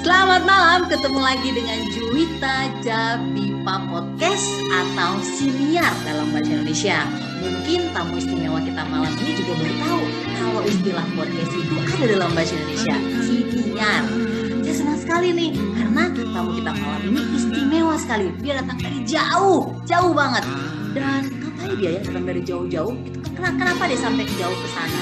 Selamat malam, ketemu lagi dengan Juwita Japipa Podcast atau Siniar dalam bahasa Indonesia. Mungkin tamu istimewa kita malam ini juga baru tahu kalau istilah podcast itu ada dalam bahasa Indonesia, Siniar. Saya senang sekali nih karena tamu kita malam ini istimewa sekali. Dia datang dari jauh, jauh banget. Dan katanya dia ya datang dari jauh-jauh. Kenapa dia sampai jauh ke sana?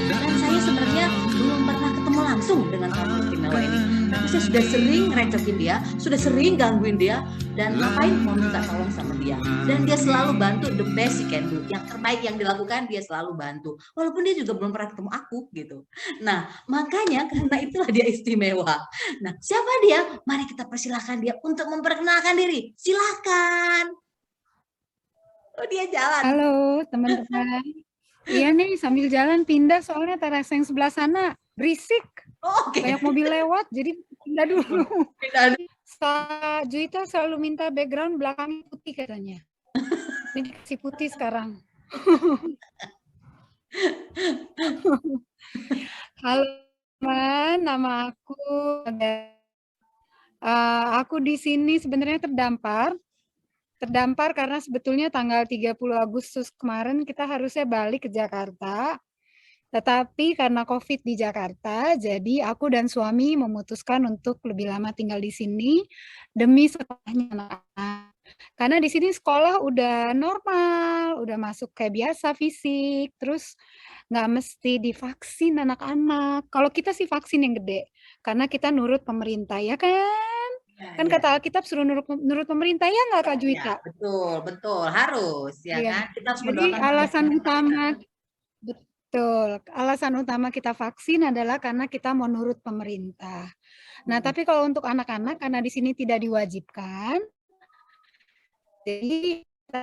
Dan saya sebenarnya belum pernah ketemu langsung dengan tamu istimewa ini. Tapi saya sudah sering ngerecokin dia, sudah sering gangguin dia, dan ngapain mau minta tolong sama dia. Dan dia selalu bantu, the best he can do. Yang terbaik yang dilakukan, dia selalu bantu. Walaupun dia juga belum pernah ketemu aku gitu. Nah, makanya karena itulah dia istimewa. Nah, siapa dia? Mari kita persilahkan dia untuk memperkenalkan diri. Silakan. Oh, dia jalan. Halo teman-teman. Iya nih sambil jalan pindah soalnya teras yang sebelah sana berisik. Oh, oke. Banyak mobil lewat jadi pindah dulu. Pindah dulu. Juwita selalu minta background belakangnya putih katanya. Ini kasih putih sekarang. Halo teman, nama aku di sini sebenarnya terdampar karena sebetulnya tanggal 30 Agustus kemarin kita harusnya balik ke Jakarta. Tetapi karena COVID di Jakarta, jadi aku dan suami memutuskan untuk lebih lama tinggal di sini demi sekolahnya anak-anak. Karena di sini sekolah udah normal, udah masuk kayak biasa fisik, terus nggak mesti divaksin anak-anak. Kalau kita sih vaksin yang gede, karena kita nurut pemerintah, ya kan? Kan kata Alkitab suruh nurut pemerintah, ya nggak Kak Juwita? Ya, betul, harus, ya Iya. kan? Kita harus Jadi mendoakan alasan utama, betul, alasan utama kita vaksin adalah karena kita mau nurut pemerintah. Nah, tapi kalau untuk anak-anak, karena di sini tidak diwajibkan, jadi kita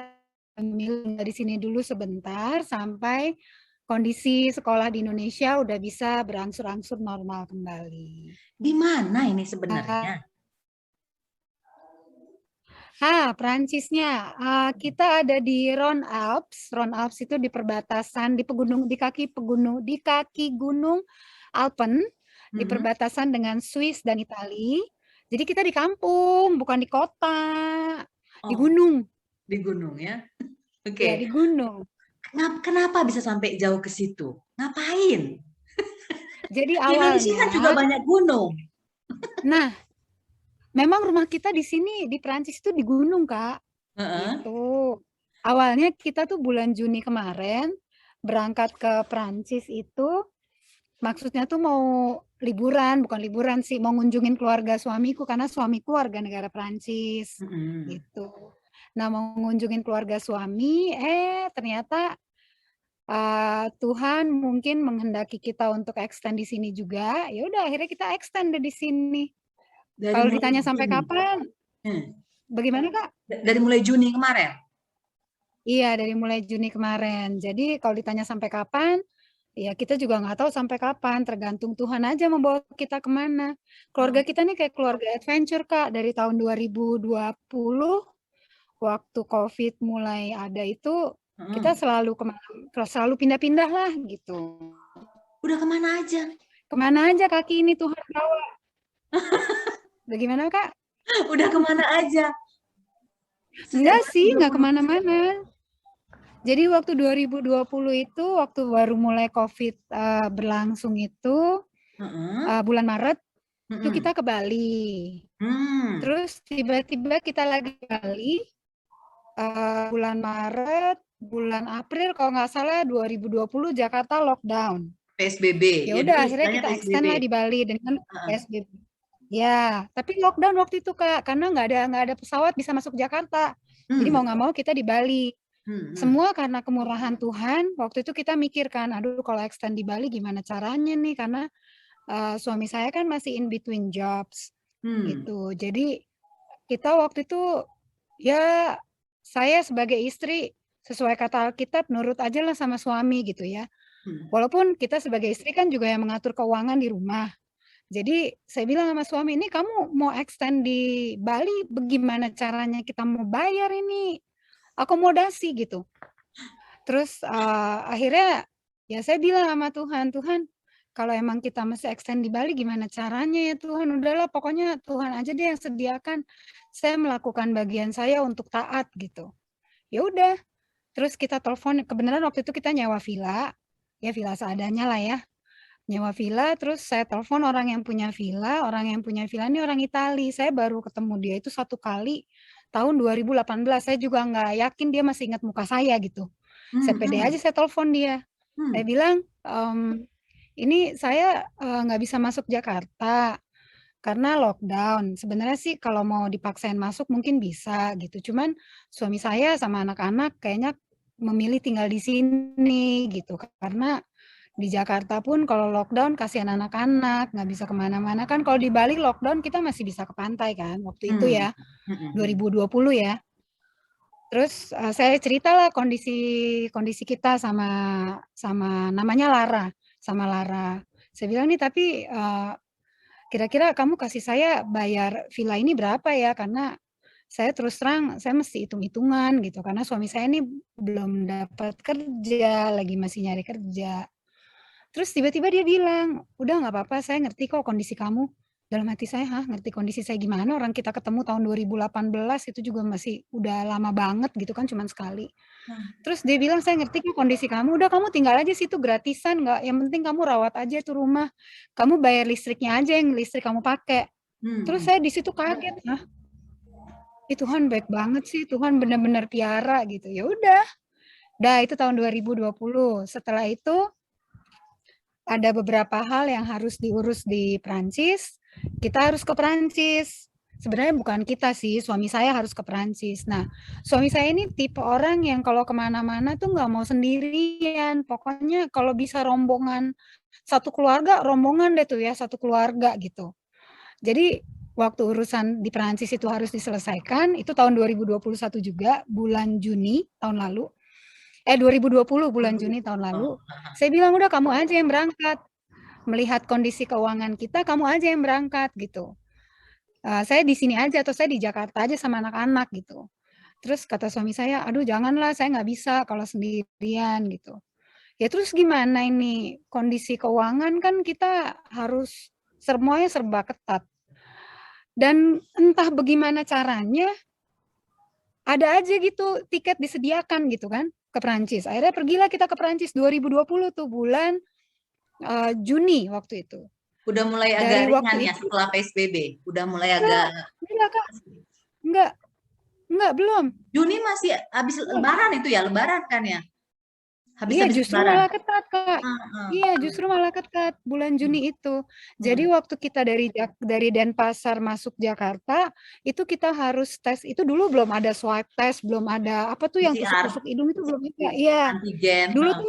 ambil di sini dulu sebentar sampai kondisi sekolah di Indonesia udah bisa berangsur-angsur normal kembali. Di mana ini sebenarnya? Perancisnya. Kita ada di Rhône Alps. Rhône Alps itu di perbatasan di kaki gunung Alpen, di perbatasan dengan Swiss dan Italia. Jadi kita di kampung, bukan di kota. Di gunung. Di gunung ya. Oke. Ya, di gunung. Kenapa bisa sampai jauh ke situ? Ngapain? Jadi Di Indonesia kan juga banyak gunung. Nah, memang rumah kita di sini di Perancis itu di gunung, Kak. Gitu. Awalnya kita tuh bulan Juni kemarin berangkat ke Perancis itu maksudnya tuh mau liburan, bukan liburan sih, mau ngunjungin keluarga suamiku karena suamiku warga negara Perancis. Gitu. Nah, mau ngunjungin keluarga suami, ternyata Tuhan mungkin menghendaki kita untuk extend di sini juga. Ya udah akhirnya kita extend di sini. Kalau ditanya sampai kapan? Bagaimana, Kak? Dari mulai Juni kemarin? Iya, dari mulai Juni kemarin. Jadi kalau ditanya sampai kapan, ya kita juga nggak tahu sampai kapan. Tergantung Tuhan aja membawa kita kemana. Keluarga kita nih kayak keluarga adventure, Kak. Dari tahun 2020, waktu COVID mulai ada itu, kita selalu pindah-pindah lah gitu. Udah kemana aja? Kemana aja kaki ini Tuhan bawa. Bagaimana, Kak? Udah kemana aja? Enggak sih, nggak kemana-mana. Jadi waktu 2020 itu, waktu baru mulai COVID berlangsung itu, bulan Maret, itu kita ke Bali. Terus tiba-tiba kita lagi ke Bali, bulan Maret, bulan April kalau nggak salah 2020 Jakarta lockdown. PSBB. Ya udah akhirnya kita extend lah di Bali dengan PSBB. Ya, tapi lockdown waktu itu Kak, karena nggak ada pesawat bisa masuk Jakarta. Jadi mau nggak mau kita di Bali. Semua karena kemurahan Tuhan. Waktu itu kita mikirkan, aduh kalau extend di Bali gimana caranya nih? Karena suami saya kan masih in between jobs, gitu. Jadi kita waktu itu ya saya sebagai istri sesuai kata Alkitab nurut aja lah sama suami gitu ya. Walaupun kita sebagai istri kan juga yang mengatur keuangan di rumah. Jadi saya bilang sama suami, ini kamu mau extend di Bali, bagaimana caranya kita mau bayar ini? Akomodasi gitu. Terus akhirnya ya saya bilang sama Tuhan, Tuhan kalau emang kita mesti extend di Bali gimana caranya ya Tuhan, udahlah pokoknya Tuhan aja deh yang sediakan. Saya melakukan bagian saya untuk taat gitu. Ya udah, terus kita telepon, kebenaran waktu itu kita nyewa villa, ya villa seadanya lah ya. Nyewa villa, terus saya telepon orang yang punya villa ini orang Itali. Saya baru ketemu dia itu 1 kali tahun 2018. Saya juga nggak yakin dia masih ingat muka saya gitu. Saya pede aja saya telepon dia. Saya bilang, ini saya nggak bisa masuk Jakarta karena lockdown. Sebenarnya sih kalau mau dipaksain masuk mungkin bisa gitu. Cuman suami saya sama anak-anak kayaknya memilih tinggal di sini gitu. Karena di Jakarta pun kalau lockdown kasihan anak-anak nggak bisa kemana-mana kan. Kalau di Bali lockdown kita masih bisa ke pantai kan waktu itu ya 2020 ya. Terus saya ceritalah kondisi kita sama namanya Lara, sama Lara. Saya bilang nih tapi kira-kira kamu kasih saya bayar villa ini berapa ya? Karena saya terus terang saya mesti hitung-hitungan gitu karena suami saya ini belum dapat kerja, lagi masih nyari kerja. Terus tiba-tiba dia bilang, "Udah nggak apa-apa, saya ngerti kok kondisi kamu." Dalam hati saya, "Hah, ngerti kondisi saya gimana? Orang kita ketemu tahun 2018 itu juga masih udah lama banget gitu kan, cuman sekali." Terus dia bilang, "Saya ngerti kok kondisi kamu, udah kamu tinggal aja situ gratisan, nggak yang penting kamu rawat aja itu rumah. Kamu bayar listriknya aja yang listrik kamu pakai." Terus saya di situ kaget, "Hah? Tuhan baik banget sih, Tuhan benar-benar piara gitu." Ya udah. Dah itu tahun 2020. Setelah itu ada beberapa hal yang harus diurus di Perancis. Kita harus ke Perancis. Sebenarnya bukan kita sih, suami saya harus ke Perancis. Nah, suami saya ini tipe orang yang kalau kemana-mana tuh nggak mau sendirian. Pokoknya kalau bisa rombongan, satu keluarga, rombongan deh tuh ya, satu keluarga gitu. Jadi waktu urusan di Perancis itu harus diselesaikan, itu tahun 2021 juga, bulan Juni tahun lalu. 2020 bulan Juni tahun lalu. Saya bilang, udah kamu aja yang berangkat. Melihat kondisi keuangan kita, kamu aja yang berangkat gitu. Saya di sini aja atau saya di Jakarta aja sama anak-anak gitu. Terus kata suami saya, aduh janganlah saya nggak bisa kalau sendirian gitu. Ya terus gimana ini kondisi keuangan kan kita harus semuanya serba ketat. Dan entah bagaimana caranya, ada aja gitu tiket disediakan gitu kan ke Perancis. Akhirnya pergilah kita ke Perancis 2020 tuh bulan Juni waktu itu. Udah mulai agak ringan ya setelah PSBB? Udah mulai agak... Enggak, Kak. Enggak, belum. Juni masih habis Lebaran itu ya, Lebaran kan ya? Iya, justru malah ketat, Kak. Iya, justru malah ketat bulan Juni itu. Jadi waktu kita dari Denpasar masuk Jakarta, itu kita harus tes. Itu dulu belum ada swab test, belum ada apa tuh yang tusuk-tusuk hidung itu belum ada. Iya. Dulu tuh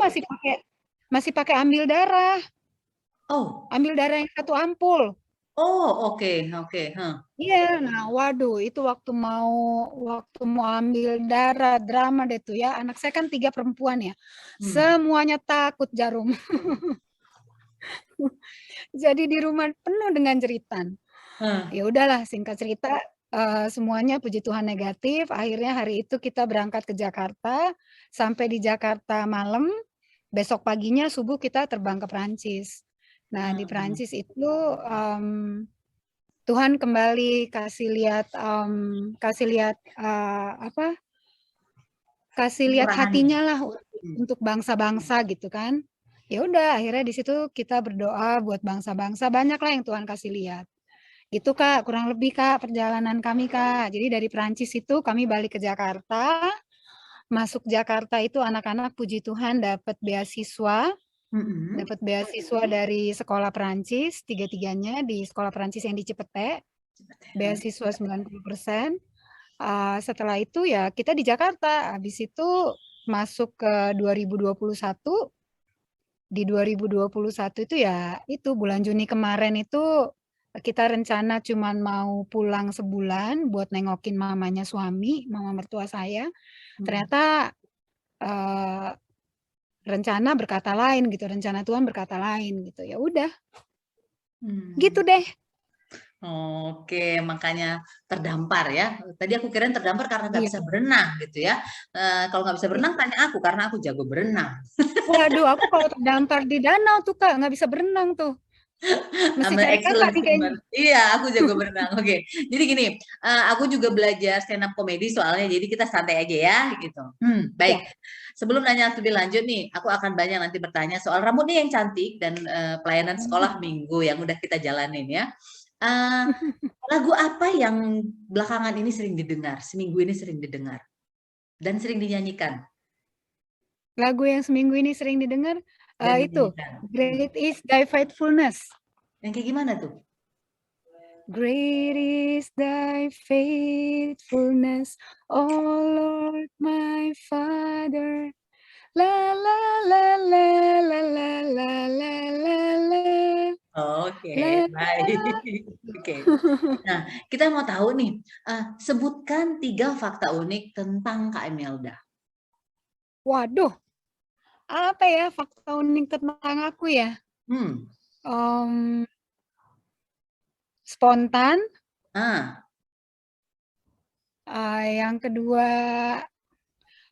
masih pakai ambil darah. Oh. Ambil darah yang 1 ampul. Oh, oke. Iya, nah waduh itu waktu mau ambil darah drama deh tuh ya. Anak saya kan 3 perempuan ya. Semuanya takut jarum. Jadi di rumah penuh dengan jeritan. Ya udahlah singkat cerita semuanya puji Tuhan negatif. Akhirnya hari itu kita berangkat ke Jakarta. Sampai di Jakarta malam, besok paginya subuh kita terbang ke Perancis. Nah, di Perancis itu Tuhan kembali kasih lihat hatinya lah untuk bangsa-bangsa gitu kan. Ya udah akhirnya di situ kita berdoa buat bangsa-bangsa, banyak lah yang Tuhan kasih lihat. Gitu Kak, kurang lebih Kak perjalanan kami Kak. Jadi dari Perancis itu kami balik ke Jakarta. Masuk Jakarta itu anak-anak puji Tuhan dapat beasiswa. Dapat beasiswa dari sekolah Perancis, 3-tiganya di sekolah Perancis yang di Cipete. Beasiswa 90%. Setelah itu ya kita di Jakarta. Habis itu masuk ke 2021. Di 2021 itu ya itu bulan Juni kemarin itu kita rencana cuman mau pulang sebulan buat nengokin mamanya suami, mama mertua saya. Ternyata rencana berkata lain gitu, rencana Tuhan berkata lain gitu. Ya udah. Gitu deh. Oke, makanya terdampar ya. Tadi aku kirain terdampar karena nggak bisa berenang gitu ya. Kalau nggak bisa berenang tanya aku karena aku jago berenang. Waduh, aku kalau terdampar di danau tuh Kak, nggak bisa berenang tuh. Mesti cari kakak nih kayaknya. Iya, aku jago berenang. Oke. Jadi gini, aku juga belajar stand up comedy soalnya, jadi kita santai aja ya, gitu. Baik. Ya. Sebelum nanya lebih lanjut nih, aku akan banyak nanti bertanya soal rambutnya yang cantik dan pelayanan sekolah minggu yang udah kita jalanin ya. Lagu apa yang belakangan ini sering didengar, seminggu ini sering didengar, dan sering dinyanyikan? Lagu yang seminggu ini sering didengar Dan itu dinyanyikan. Great is Thy Faithfulness. Yang kayak gimana tuh? Great is Thy faithfulness, oh Lord my Father. La la la la la la la la la la. Oke, baik. Oke. Nah, kita mau tahu nih, sebutkan 3 fakta unik tentang Kak Imelda. Waduh, apa ya fakta unik tentang aku ya? Spontan. Yang kedua,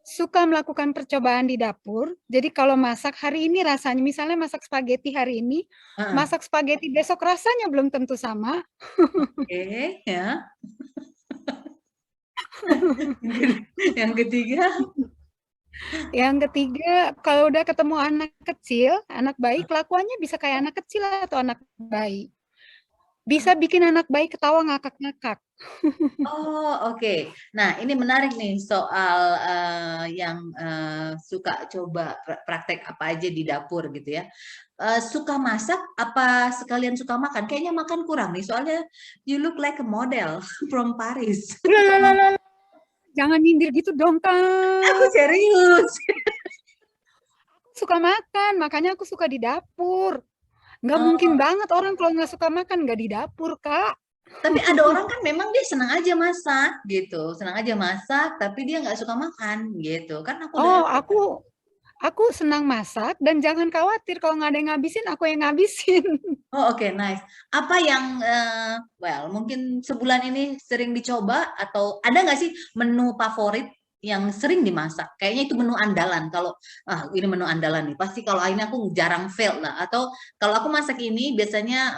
suka melakukan percobaan di dapur. Jadi kalau masak hari ini rasanya, misalnya masak spaghetti hari ini, masak spaghetti besok rasanya belum tentu sama. Oke, ya. Yang ketiga? Yang ketiga, kalau udah ketemu anak kecil, anak bayi, kelakuannya bisa kayak anak kecil atau anak bayi. Bisa bikin anak bayi ketawa ngakak-ngakak. Oh, oke. Nah, ini menarik nih soal yang suka coba praktek apa aja di dapur gitu ya. Suka masak apa sekalian suka makan? Kayaknya makan kurang nih, soalnya you look like a model from Paris. Jangan nyindir gitu dong, Kak. Aku serius. Aku suka makan, makanya aku suka di dapur. Nggak mungkin banget orang kalau nggak suka makan nggak di dapur, Kak. Tapi ada orang kan memang dia senang aja masak gitu, senang aja masak, tapi dia nggak suka makan gitu. Kan aku Oh, aku senang masak dan jangan khawatir kalau nggak ada yang ngabisin, aku yang ngabisin. Oh, oke, nice. Apa yang well, mungkin sebulan ini sering dicoba atau ada nggak sih menu favorit yang sering dimasak? Kayaknya itu menu andalan. Kalau ini menu andalan nih, pasti kalau ini aku jarang fail lah. Atau kalau aku masak ini biasanya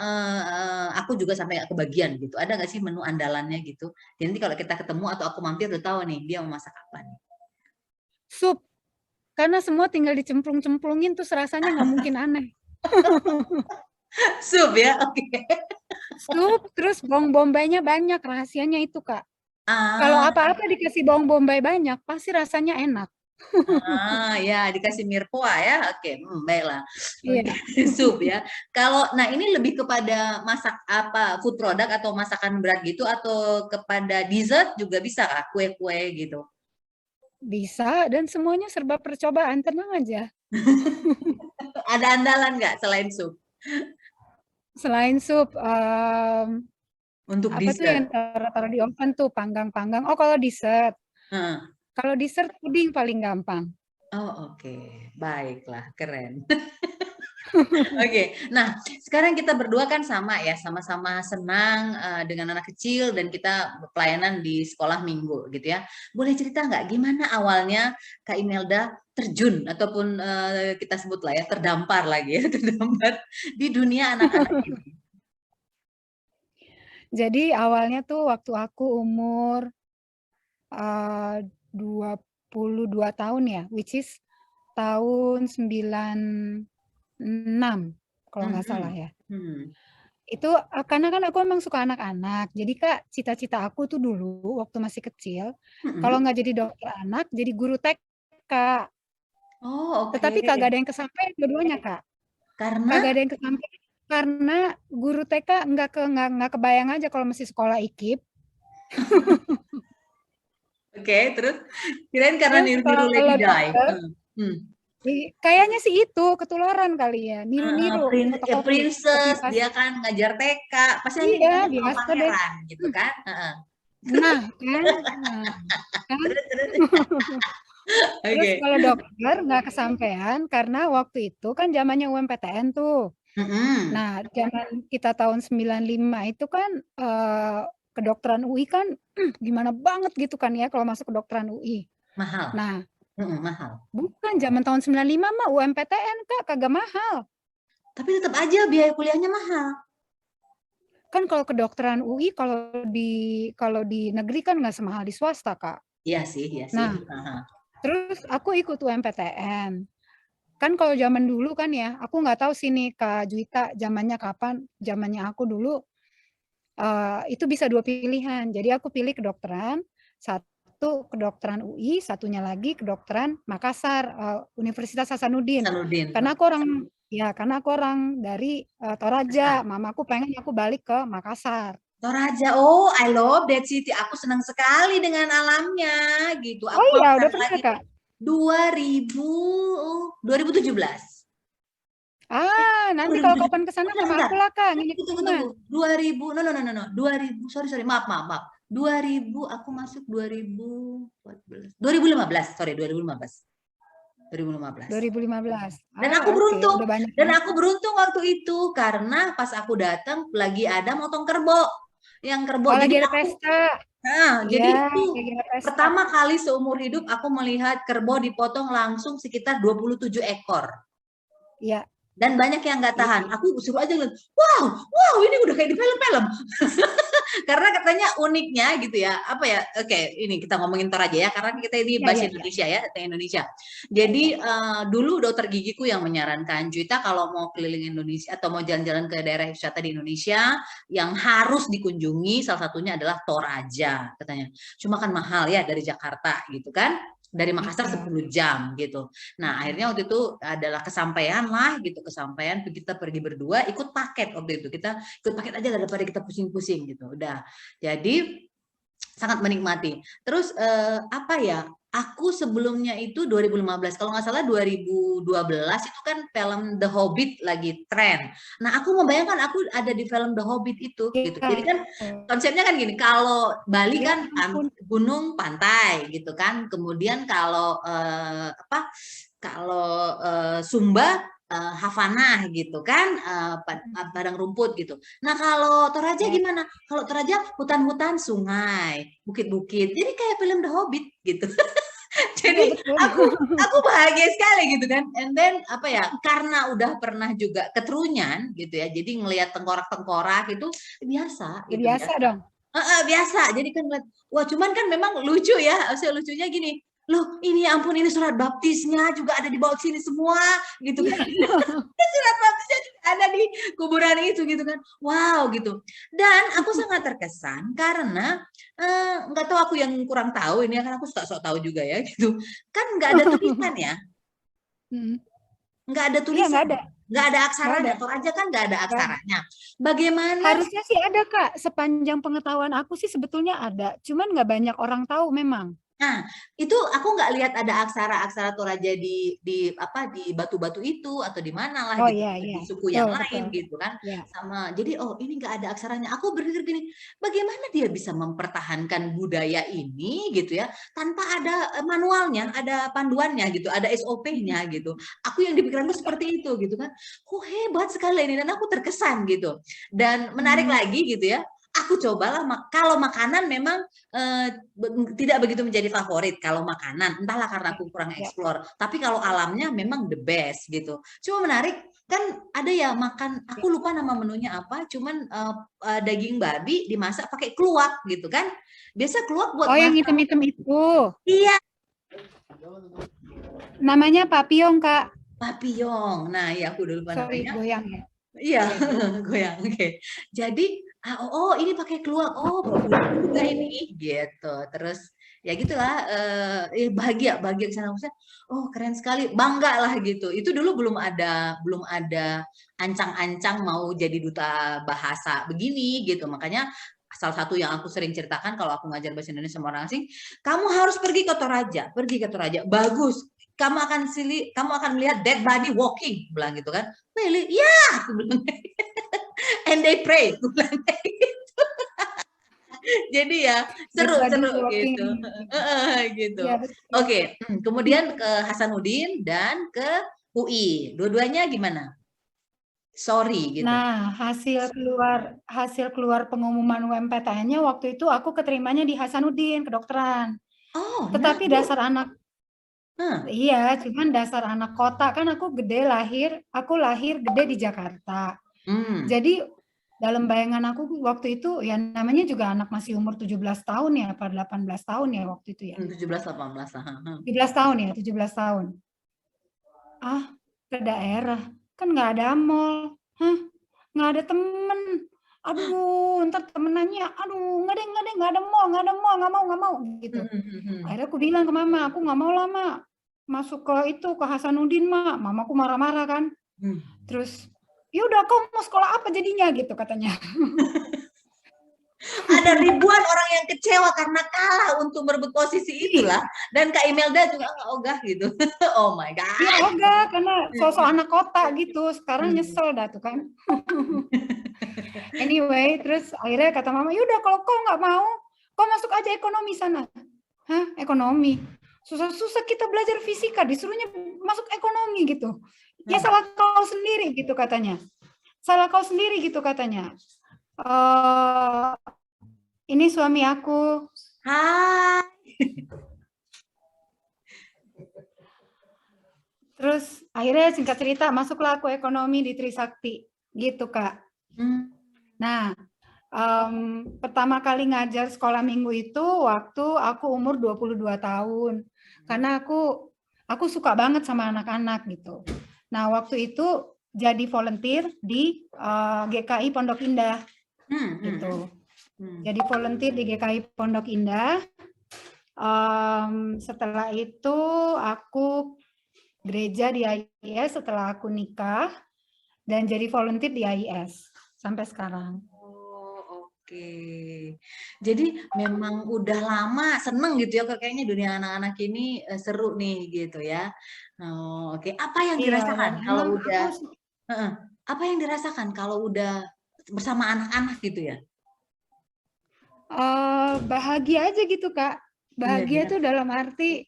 aku juga sampai nggak kebagian gitu. Ada nggak sih menu andalannya gitu? Jadi nanti kalau kita ketemu atau aku mampir udah tahu nih dia mau masak apa nih. Sup, karena semua tinggal dicemplung-cemplungin tuh rasanya nggak mungkin aneh. Sup ya, oke. Sup, terus bawang bombaynya banyak, rahasianya itu, Kak. Kalau apa-apa dikasih bawang bombay banyak, pasti rasanya enak. Ya dikasih mirpoa ya, oke, baiklah. Iya. Sup ya. Nah ini lebih kepada masak apa, food product atau masakan berat gitu, atau kepada dessert juga bisa kah, kue-kue gitu? Bisa, dan semuanya serba percobaan, tenang aja. Ada andalan nggak selain sup? Selain sup, Untuk apa tuh yang dessert? taruh di oven tuh, panggang-panggang. Oh, kalau dessert. Kalau dessert puding paling gampang. Oh, oke. Baiklah, keren. Oke, nah sekarang kita berdua kan sama ya, sama-sama senang dengan anak kecil dan kita pelayanan di sekolah minggu gitu ya. Boleh cerita nggak gimana awalnya Kak Imelda terjun ataupun kita sebut lah ya, terdampar lagi ya, terdampar di dunia anak-anak ini? Jadi awalnya tuh waktu aku umur 22 tahun ya, which is tahun 96 kalau nggak salah ya. Itu karena kan aku emang suka anak-anak. Jadi Kak, cita-cita aku tuh dulu waktu masih kecil, kalau nggak jadi dokter anak, jadi guru TK. Oh, oke. Tetapi kagak ada yang kesampaian dua-duanya, Kak. Kagak ada Karena? yang kesampaian karena guru TK nggak kebayang aja kalau masih sekolah IKIP. Oke, terus kirain karena Terus niru-niru Lady kalau Di. dokter, kayaknya sih itu ketularan kali ya, niru-niru fotokopi Princess, pas. dia kan ngajar TK, pasti nanti Iya, ditanya sama biasa deh. pangeran gitu kan. Nah, kan. Terus Oke. kalau dokter nggak kesampaian karena waktu itu kan zamannya UMPTN tuh. Nah, zaman kita tahun 95 itu kan kedokteran UI kan gimana banget gitu kan ya kalau masuk kedokteran UI. Mahal. Nah, Mahal. Bukan, zaman tahun 95 mah UMPTN, Kak, kagak mahal. Tapi tetap aja biaya kuliahnya mahal. Kan kalau kedokteran UI kalau di negeri kan nggak semahal di swasta, Kak. Iya sih, iya sih. Nah, terus aku ikut UMPTN. Kan kalau zaman dulu kan ya, aku nggak tahu sih nih Kak Juwita zamannya kapan. Zamannya aku dulu itu bisa 2 pilihan. Jadi aku pilih kedokteran, satu kedokteran UI, satunya lagi kedokteran Makassar, Universitas Hasanuddin. Hasanuddin. Karena aku orang dari Toraja, mamaku pengen aku balik ke Makassar. Toraja, oh I love that city. Aku senang sekali dengan alamnya gitu. Aku iya, udah pernah Kak? 2017. Nanti kalau kapan ke sana sama aku lah Kak. Tunggu. 2000, no. 2000, sorry, maaf. 2000, aku masuk 2015. 2015. Dan aku beruntung. Dan aku beruntung waktu itu karena pas aku datang lagi ada motong kerbau. Yang kerbau jadi ada pesta. Jadi itu pertama kali seumur hidup aku melihat kerbau dipotong langsung sekitar 27 ekor. Iya. Dan banyak yang nggak tahan. Aku suruh aja ngeliat, wow, ini udah kayak di film-film. Karena katanya uniknya gitu ya, apa ya? Oke, ini kita ngomongin Toraja ya, karena kita ini bahasa Indonesia ya, Indonesia. Jadi dulu dokter gigiku yang menyarankan, Juwita kalau mau keliling Indonesia atau mau jalan-jalan ke daerah wisata di Indonesia, yang harus dikunjungi salah satunya adalah Toraja, katanya. Cuma kan mahal ya dari Jakarta gitu kan. Dari Makassar 10 jam gitu. Nah, akhirnya waktu itu adalah kesampaian kita pergi berdua ikut paket waktu itu. Kita ikut paket aja daripada kita pusing-pusing gitu. Udah. Jadi sangat menikmati. Terus apa ya? Aku sebelumnya itu 2015, kalau nggak salah 2012 itu kan film The Hobbit lagi tren. Nah, aku membayangkan aku ada di film The Hobbit itu gitu. Jadi kan konsepnya kan gini, kalau Bali kan gunung pantai gitu kan. Kemudian kalau Sumba Havana gitu kan, padang rumput gitu. Nah kalau Toraja gimana? Kalau Toraja hutan-hutan, sungai, bukit-bukit. Jadi kayak film The Hobbit gitu. Jadi aku bahagia sekali gitu kan. And then apa ya? Karena udah pernah juga keterunyan gitu ya. Jadi ngelihat tengkorak-tengkorak itu biasa. Gitu, biasa dong. Biasa. Jadi kan ngeliat, wah cuman kan memang lucu ya. Lucunya gini. Loh ini ya ampun, ini surat baptisnya juga ada di bawah sini semua gitu kan. Surat baptisnya juga ada di kuburan itu gitu kan. Wow gitu. Dan aku sangat terkesan karena nggak tahu, aku yang kurang tahu ini karena aku suka sok tahu juga ya gitu. Kan nggak ada tulisan ya. Nggak ada tulisan. Nggak ada aksaranya. Toraja kan nggak ada aksaranya. Bagaimana? Harusnya sih ada Kak. Sepanjang pengetahuan aku sih sebetulnya ada. Cuman nggak banyak orang tahu memang. Nah, itu aku nggak lihat ada aksara-aksara Toraja di batu-batu itu atau di mana lah gitu, di suku yang lain gitu kan. Sama jadi ini nggak ada aksaranya. Aku berpikir gini, bagaimana dia bisa mempertahankan budaya ini gitu ya tanpa ada manualnya, ada panduannya gitu, ada SOP-nya gitu. Aku yang dipikiranku seperti itu gitu kan. Hebat sekali ini, dan aku terkesan gitu. Dan menarik lagi gitu ya. Aku cobalah, kalau makanan memang tidak begitu menjadi favorit kalau makanan, entahlah karena aku kurang eksplor. Tapi kalau alamnya memang the best gitu. Cuma menarik kan, ada ya makan, aku lupa nama menunya apa, cuman daging babi dimasak pakai keluak gitu kan. Biasa keluak buat yang hitam-hitam itu. Iya. Namanya papiong, Kak. Papiong. Nah, ya aku lupa namanya. Goyang ya. Iya, goyang. Oke. Jadi ini pakai keluak, bagus juga ini gitu. Terus ya gitulah, bahagia kesana, maksudnya keren sekali, bangga lah gitu. Itu dulu belum ada ancang-ancang mau jadi duta bahasa begini gitu. Makanya salah satu yang aku sering ceritakan kalau aku ngajar bahasa Indonesia sama orang asing, kamu harus pergi ke Toraja, bagus. Kamu akan melihat dead body walking, bilang gitu kan. Really? Ya, aku bilang. And they pray, aku bilang gitu. Jadi ya seru gitu. Gitu. Oke, kemudian ke Hasanuddin dan ke UI. Dua-duanya gimana? Sorry gitu. Nah, hasil keluar pengumuman UMPTN-nya waktu itu aku keterimanya di Hasanuddin kedokteran. Tetapi dasar anak Iya, cuman dasar anak kota kan aku lahir gede di Jakarta. Jadi dalam bayangan aku waktu itu ya namanya juga anak masih umur 17 tahun ya, apa 18 tahun ya waktu itu ya. 17-18. 17 tahun ya, 17 tahun. Ke daerah, kan nggak ada mall. Nggak ada temen. Aduh, ntar temenannya, aduh, nggak ada mall, nggak mau, gitu. Akhirnya aku bilang ke mama, aku nggak mau lah, Ma. Masuk ke itu, ke Hasanuddin, Ma. Mamaku marah-marah kan. Terus, ya udah kau mau sekolah apa jadinya, gitu katanya. Ada ribuan orang yang kecewa karena kalah untuk merebut posisi itulah. Dan Kak Imelda juga nggak ogah gitu. Oh my God. Iya ogah, karena sosok anak kota gitu. Sekarang nyesel dah tuh kan. Anyway, terus akhirnya kata mama, yaudah kalau kau nggak mau, kau masuk aja ekonomi sana. Hah, ekonomi? Susah-susah kita belajar fisika, disuruhnya masuk ekonomi gitu. Ya salah kau sendiri gitu katanya. Salah kau sendiri gitu katanya. Ini suami aku. Hai. Terus akhirnya singkat cerita masuklah aku ekonomi di Trisakti gitu Kak. Nah pertama kali ngajar sekolah minggu itu waktu aku umur 22 tahun. Karena aku suka banget sama anak-anak gitu. Nah waktu itu jadi volunteer di GKI Pondok Indah gitu. Jadi volunteer di GKI Pondok Indah. Setelah itu aku gereja di AIS setelah aku nikah dan jadi volunteer di AIS sampai sekarang. Oh, oke. Jadi memang udah lama seneng gitu ya kayaknya dunia anak-anak ini seru nih gitu ya. Oh, oke. Apa yang dirasakan kalau udah apa yang dirasakan kalau udah bersama anak-anak gitu ya? Bahagia aja gitu Kak. Bahagia tuh dalam arti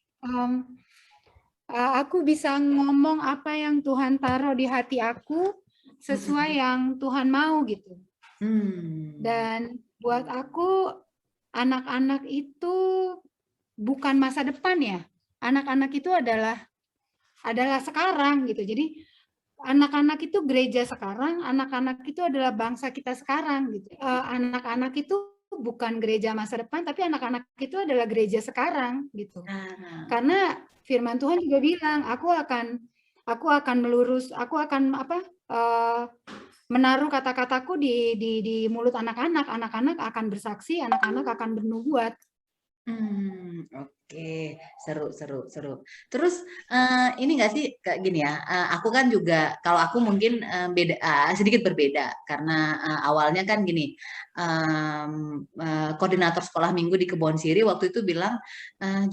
aku bisa ngomong apa yang Tuhan taruh di hati aku sesuai yang Tuhan mau gitu. Dan buat aku anak-anak itu bukan masa depan ya. Anak-anak itu adalah sekarang gitu. Jadi anak-anak itu gereja sekarang, anak-anak itu adalah bangsa kita sekarang gitu. Anak-anak itu bukan gereja masa depan, tapi anak-anak itu adalah gereja sekarang gitu. Karena firman Tuhan juga bilang, aku akan melurus, aku akan menaruh kata-kataku di mulut anak-anak, anak-anak akan bersaksi, anak-anak akan bernubuat. Oke, seru. Terus ini nggak sih kayak gini ya? Aku kan juga kalau aku mungkin sedikit berbeda karena awalnya kan gini, koordinator sekolah minggu di Kebon Siri waktu itu bilang,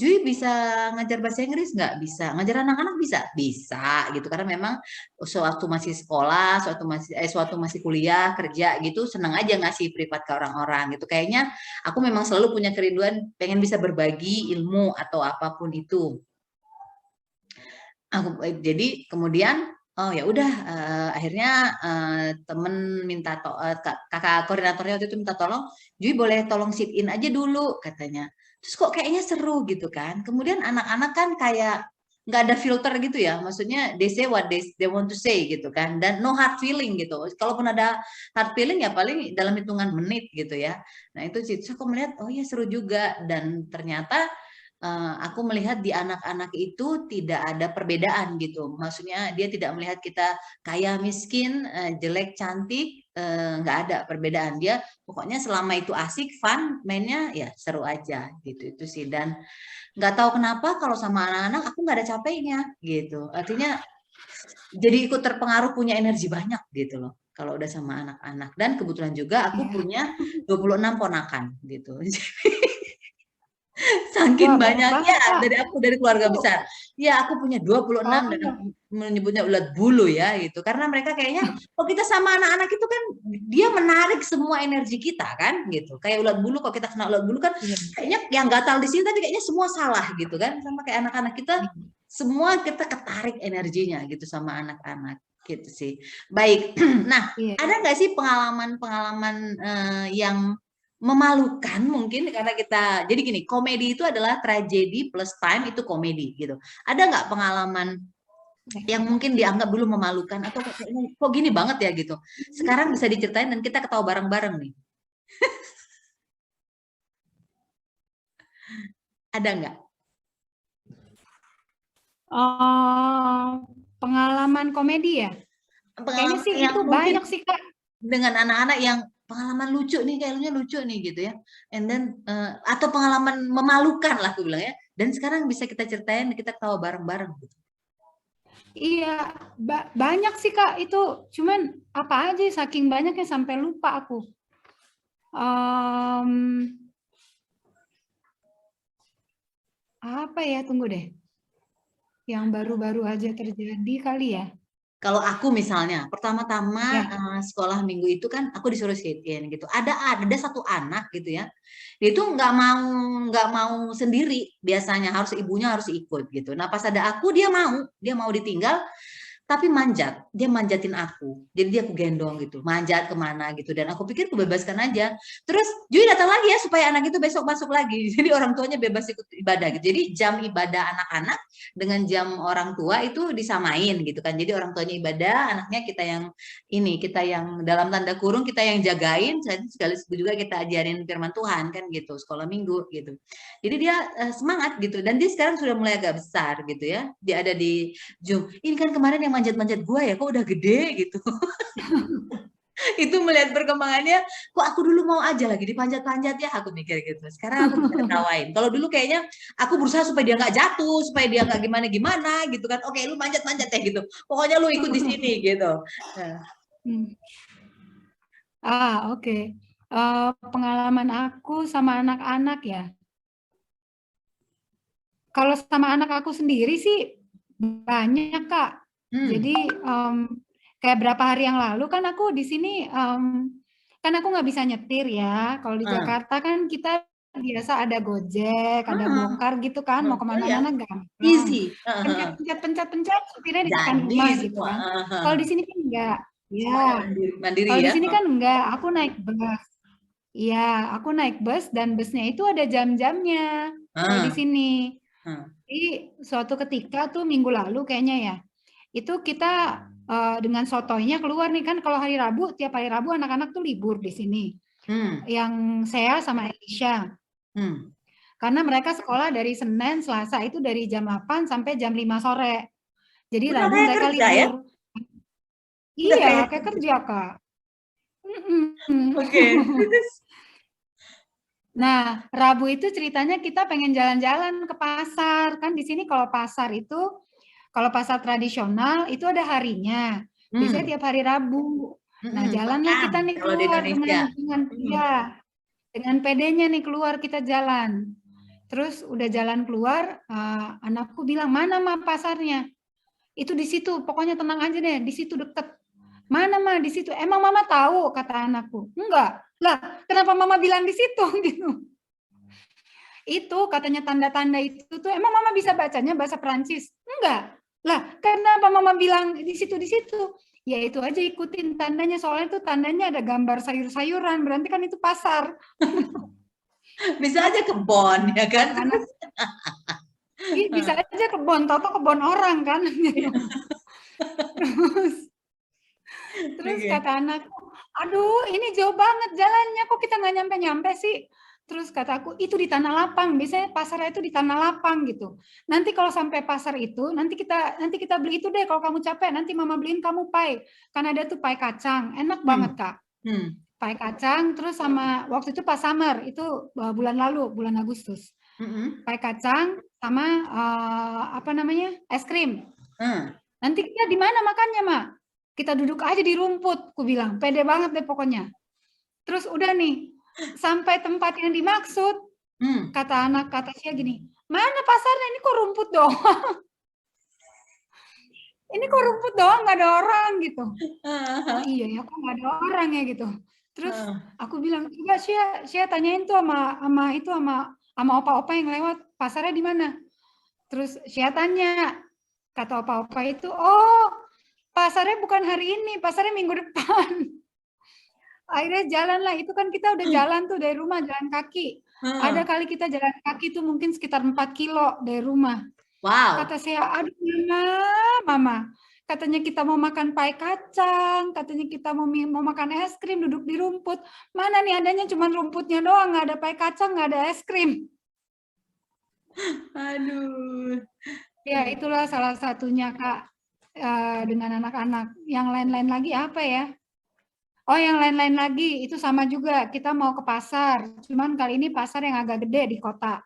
Jui bisa ngajar bahasa Inggris nggak? Bisa. Ngajar anak-anak bisa gitu karena memang sewaktu masih sekolah, sewaktu masih kuliah kerja gitu seneng aja ngasih privat ke orang-orang gitu. Kayaknya aku memang selalu punya kerinduan pengen bisa berbagi ilmu atau apapun itu. Jadi kemudian oh ya udah akhirnya temen minta kakak koordinatornya waktu itu minta tolong, Jui boleh tolong sit in aja dulu katanya. Terus kok kayaknya seru gitu kan. Kemudian anak-anak kan kayak nggak ada filter gitu ya, maksudnya they say what they want to say gitu kan, dan no hard feeling gitu. Kalaupun ada hard feeling ya paling dalam hitungan menit gitu ya. Nah itu sih, terus aku melihat oh ya seru juga dan ternyata aku melihat di anak-anak itu tidak ada perbedaan gitu. Maksudnya dia tidak melihat kita kaya, miskin, jelek, cantik, nggak ada perbedaan. Dia pokoknya selama itu asik, fun, mainnya ya seru aja gitu. Itu sih. Dan nggak tahu kenapa kalau sama anak-anak aku nggak ada capeknya gitu. Artinya jadi ikut terpengaruh punya energi banyak gitu loh. Kalau udah sama anak-anak. Dan kebetulan juga aku punya 26 ponakan gitu. Saking banyaknya dari keluarga besar. Ya, aku punya 26 dan aku menyebutnya ulat bulu ya gitu. Karena mereka kayaknya kalau kita sama anak-anak itu kan dia menarik semua energi kita kan gitu. Kayak ulat bulu kalau kita kena ulat bulu kan kayaknya yang gatal di sini tapi kayaknya semua salah gitu kan. Sama kayak anak-anak kita semua kita ketarik energinya gitu sama anak-anak gitu sih. Baik. Nah, ada nggak sih pengalaman-pengalaman yang memalukan mungkin karena kita, jadi gini, komedi itu adalah tragedi plus time itu komedi gitu. Ada nggak pengalaman yang mungkin dianggap dulu memalukan atau kok gini banget ya gitu. Sekarang bisa diceritain dan kita ketawa bareng-bareng nih. Ada nggak? Pengalaman komedi ya? Kayaknya sih itu banyak sih Kak. Dengan anak-anak yang pengalaman lucu nih, kayaknya lucu nih gitu ya. And then atau pengalaman memalukan lah aku bilang ya. Dan sekarang bisa kita ceritain, kita ketawa bareng-bareng gitu. Iya, banyak sih Kak itu. Cuman apa aja saking banyaknya sampai lupa aku. Apa ya, tunggu deh. Yang baru-baru aja terjadi kali ya. Kalau aku misalnya, pertama-tama sekolah minggu itu kan aku disuruh skate-in gitu. Ada satu anak gitu ya, dia itu nggak mau sendiri, biasanya harus ibunya harus ikut gitu. Nah pas ada aku dia mau ditinggal, tapi dia manjatin aku, jadi dia aku gendong gitu, manjat kemana gitu, dan aku pikir aku bebaskan aja. Terus Jui datang lagi ya supaya anak itu besok masuk lagi, jadi orang tuanya bebas ikut ibadah gitu. Jadi jam ibadah anak-anak dengan jam orang tua itu disamain gitu kan, jadi orang tuanya ibadah, anaknya kita yang dalam tanda kurung kita yang jagain, sekaligus juga kita ajarin firman Tuhan kan gitu, sekolah minggu gitu. Jadi dia semangat gitu, dan dia sekarang sudah mulai agak besar gitu ya, dia ada di Zoom. Ini kan kemarin yang manjat-manjat gua ya, kok udah gede gitu. Itu melihat perkembangannya, kok aku dulu mau aja lagi dipanjat-panjat ya, aku mikir gitu. Sekarang aku bisa ketawain. Kalau dulu kayaknya aku berusaha supaya dia nggak jatuh, supaya dia nggak gimana-gimana gitu kan. Oke, lu manjat-manjat ya gitu. Pokoknya lu ikut di sini gitu. Oke. Pengalaman aku sama anak-anak ya. Kalau sama anak aku sendiri sih banyak Kak. Jadi kayak berapa hari yang lalu kan aku di sini kan aku nggak bisa nyetir ya. Kalau di Jakarta kan kita biasa ada Gojek, ada Gokar gitu kan, mau kemana-mana gampang. Easy. Pencet, supirnya di depan rumah gitu kan. Kalau di sini kan enggak. Ya. Mandiri kalau ya. di sini kan enggak, aku naik bus. Iya, aku naik bus dan busnya itu ada jam-jamnya. Kalau di sini. Jadi suatu ketika tuh minggu lalu kayaknya ya, itu kita dengan sotoynya keluar nih kan, kalau hari Rabu, tiap hari Rabu anak-anak tuh libur di sini. Yang saya sama Elisha. Karena mereka sekolah dari Senin, Selasa itu dari jam 8 sampai jam 5 sore. Jadi Rabu mereka libur. Ya? Iya, kayak kerja Kak. Oke. Nah, Rabu itu ceritanya kita pengen jalan-jalan ke pasar. Kan di sini kalau pasar itu, kalau pasar tradisional itu ada harinya. Biasanya tiap hari Rabu. Nah, jalanlah kita nih keluar dengan PD-nya nih keluar kita jalan. Terus udah jalan keluar, anakku bilang, "Mana Ma pasarnya?" Itu di situ, pokoknya tenang aja deh, di situ deket. "Mana Ma di situ?" "Emang Mama tahu?" kata anakku. "Enggak." "Lah, kenapa Mama bilang di situ?" gitu. Itu katanya tanda-tanda itu tuh, emang Mama bisa bacanya bahasa Perancis? Enggak. Lah, kenapa Mama bilang di situ? Ya itu aja ikutin tandanya, soalnya itu tandanya ada gambar sayur-sayuran, berarti kan itu pasar. Bisa aja kebon ya kan? Bisa aja kebon, toto kebon orang kan. Terus kata anakku, "Aduh, ini jauh banget jalannya, kok kita nggak nyampe-nyampe sih?" Terus kataku, "Itu di Tanah Lapang, biasanya pasarnya itu di Tanah Lapang gitu. Nanti kalau sampai pasar itu, nanti kita beli itu deh, kalau kamu capek, nanti Mama beliin kamu pai. Kan ada tuh pai kacang, enak banget Kak. Pai kacang, terus sama waktu itu pas summer, itu bulan lalu, bulan Agustus. Pai kacang sama es krim. Nanti kita di mana makannya, Mak? Kita duduk aja di rumput, ku bilang. Pede banget deh pokoknya. Terus udah nih, sampai tempat yang dimaksud, kata Sia gini, "Mana pasarnya? Ini kok rumput doang?" "Ini kok rumput doang, nggak ada orang," gitu. "Oh iya ya, kok nggak ada orang ya," gitu. Terus aku bilang, "Coba Sia tanyain tuh sama opa-opa yang lewat, pasarnya di mana?" Terus Sia tanya, kata opa-opa itu, "Oh, pasarnya bukan hari ini, pasarnya minggu depan." akhirnya jalan lah. Itu kan kita udah jalan tuh dari rumah, jalan kaki. Ada kali kita jalan kaki tuh mungkin sekitar 4 kilo dari rumah. Wow. Kata saya, aduh mama. Katanya kita mau makan pai kacang, katanya kita mau makan es krim, duduk di rumput. Mana nih adanya cuma rumputnya doang, nggak ada pai kacang, nggak ada es krim. Aduh. Ya itulah salah satunya Kak, dengan anak-anak. Yang lain-lain lagi apa ya? Oh yang lain-lain lagi, itu sama juga, kita mau ke pasar. Cuman kali ini pasar yang agak gede di kota.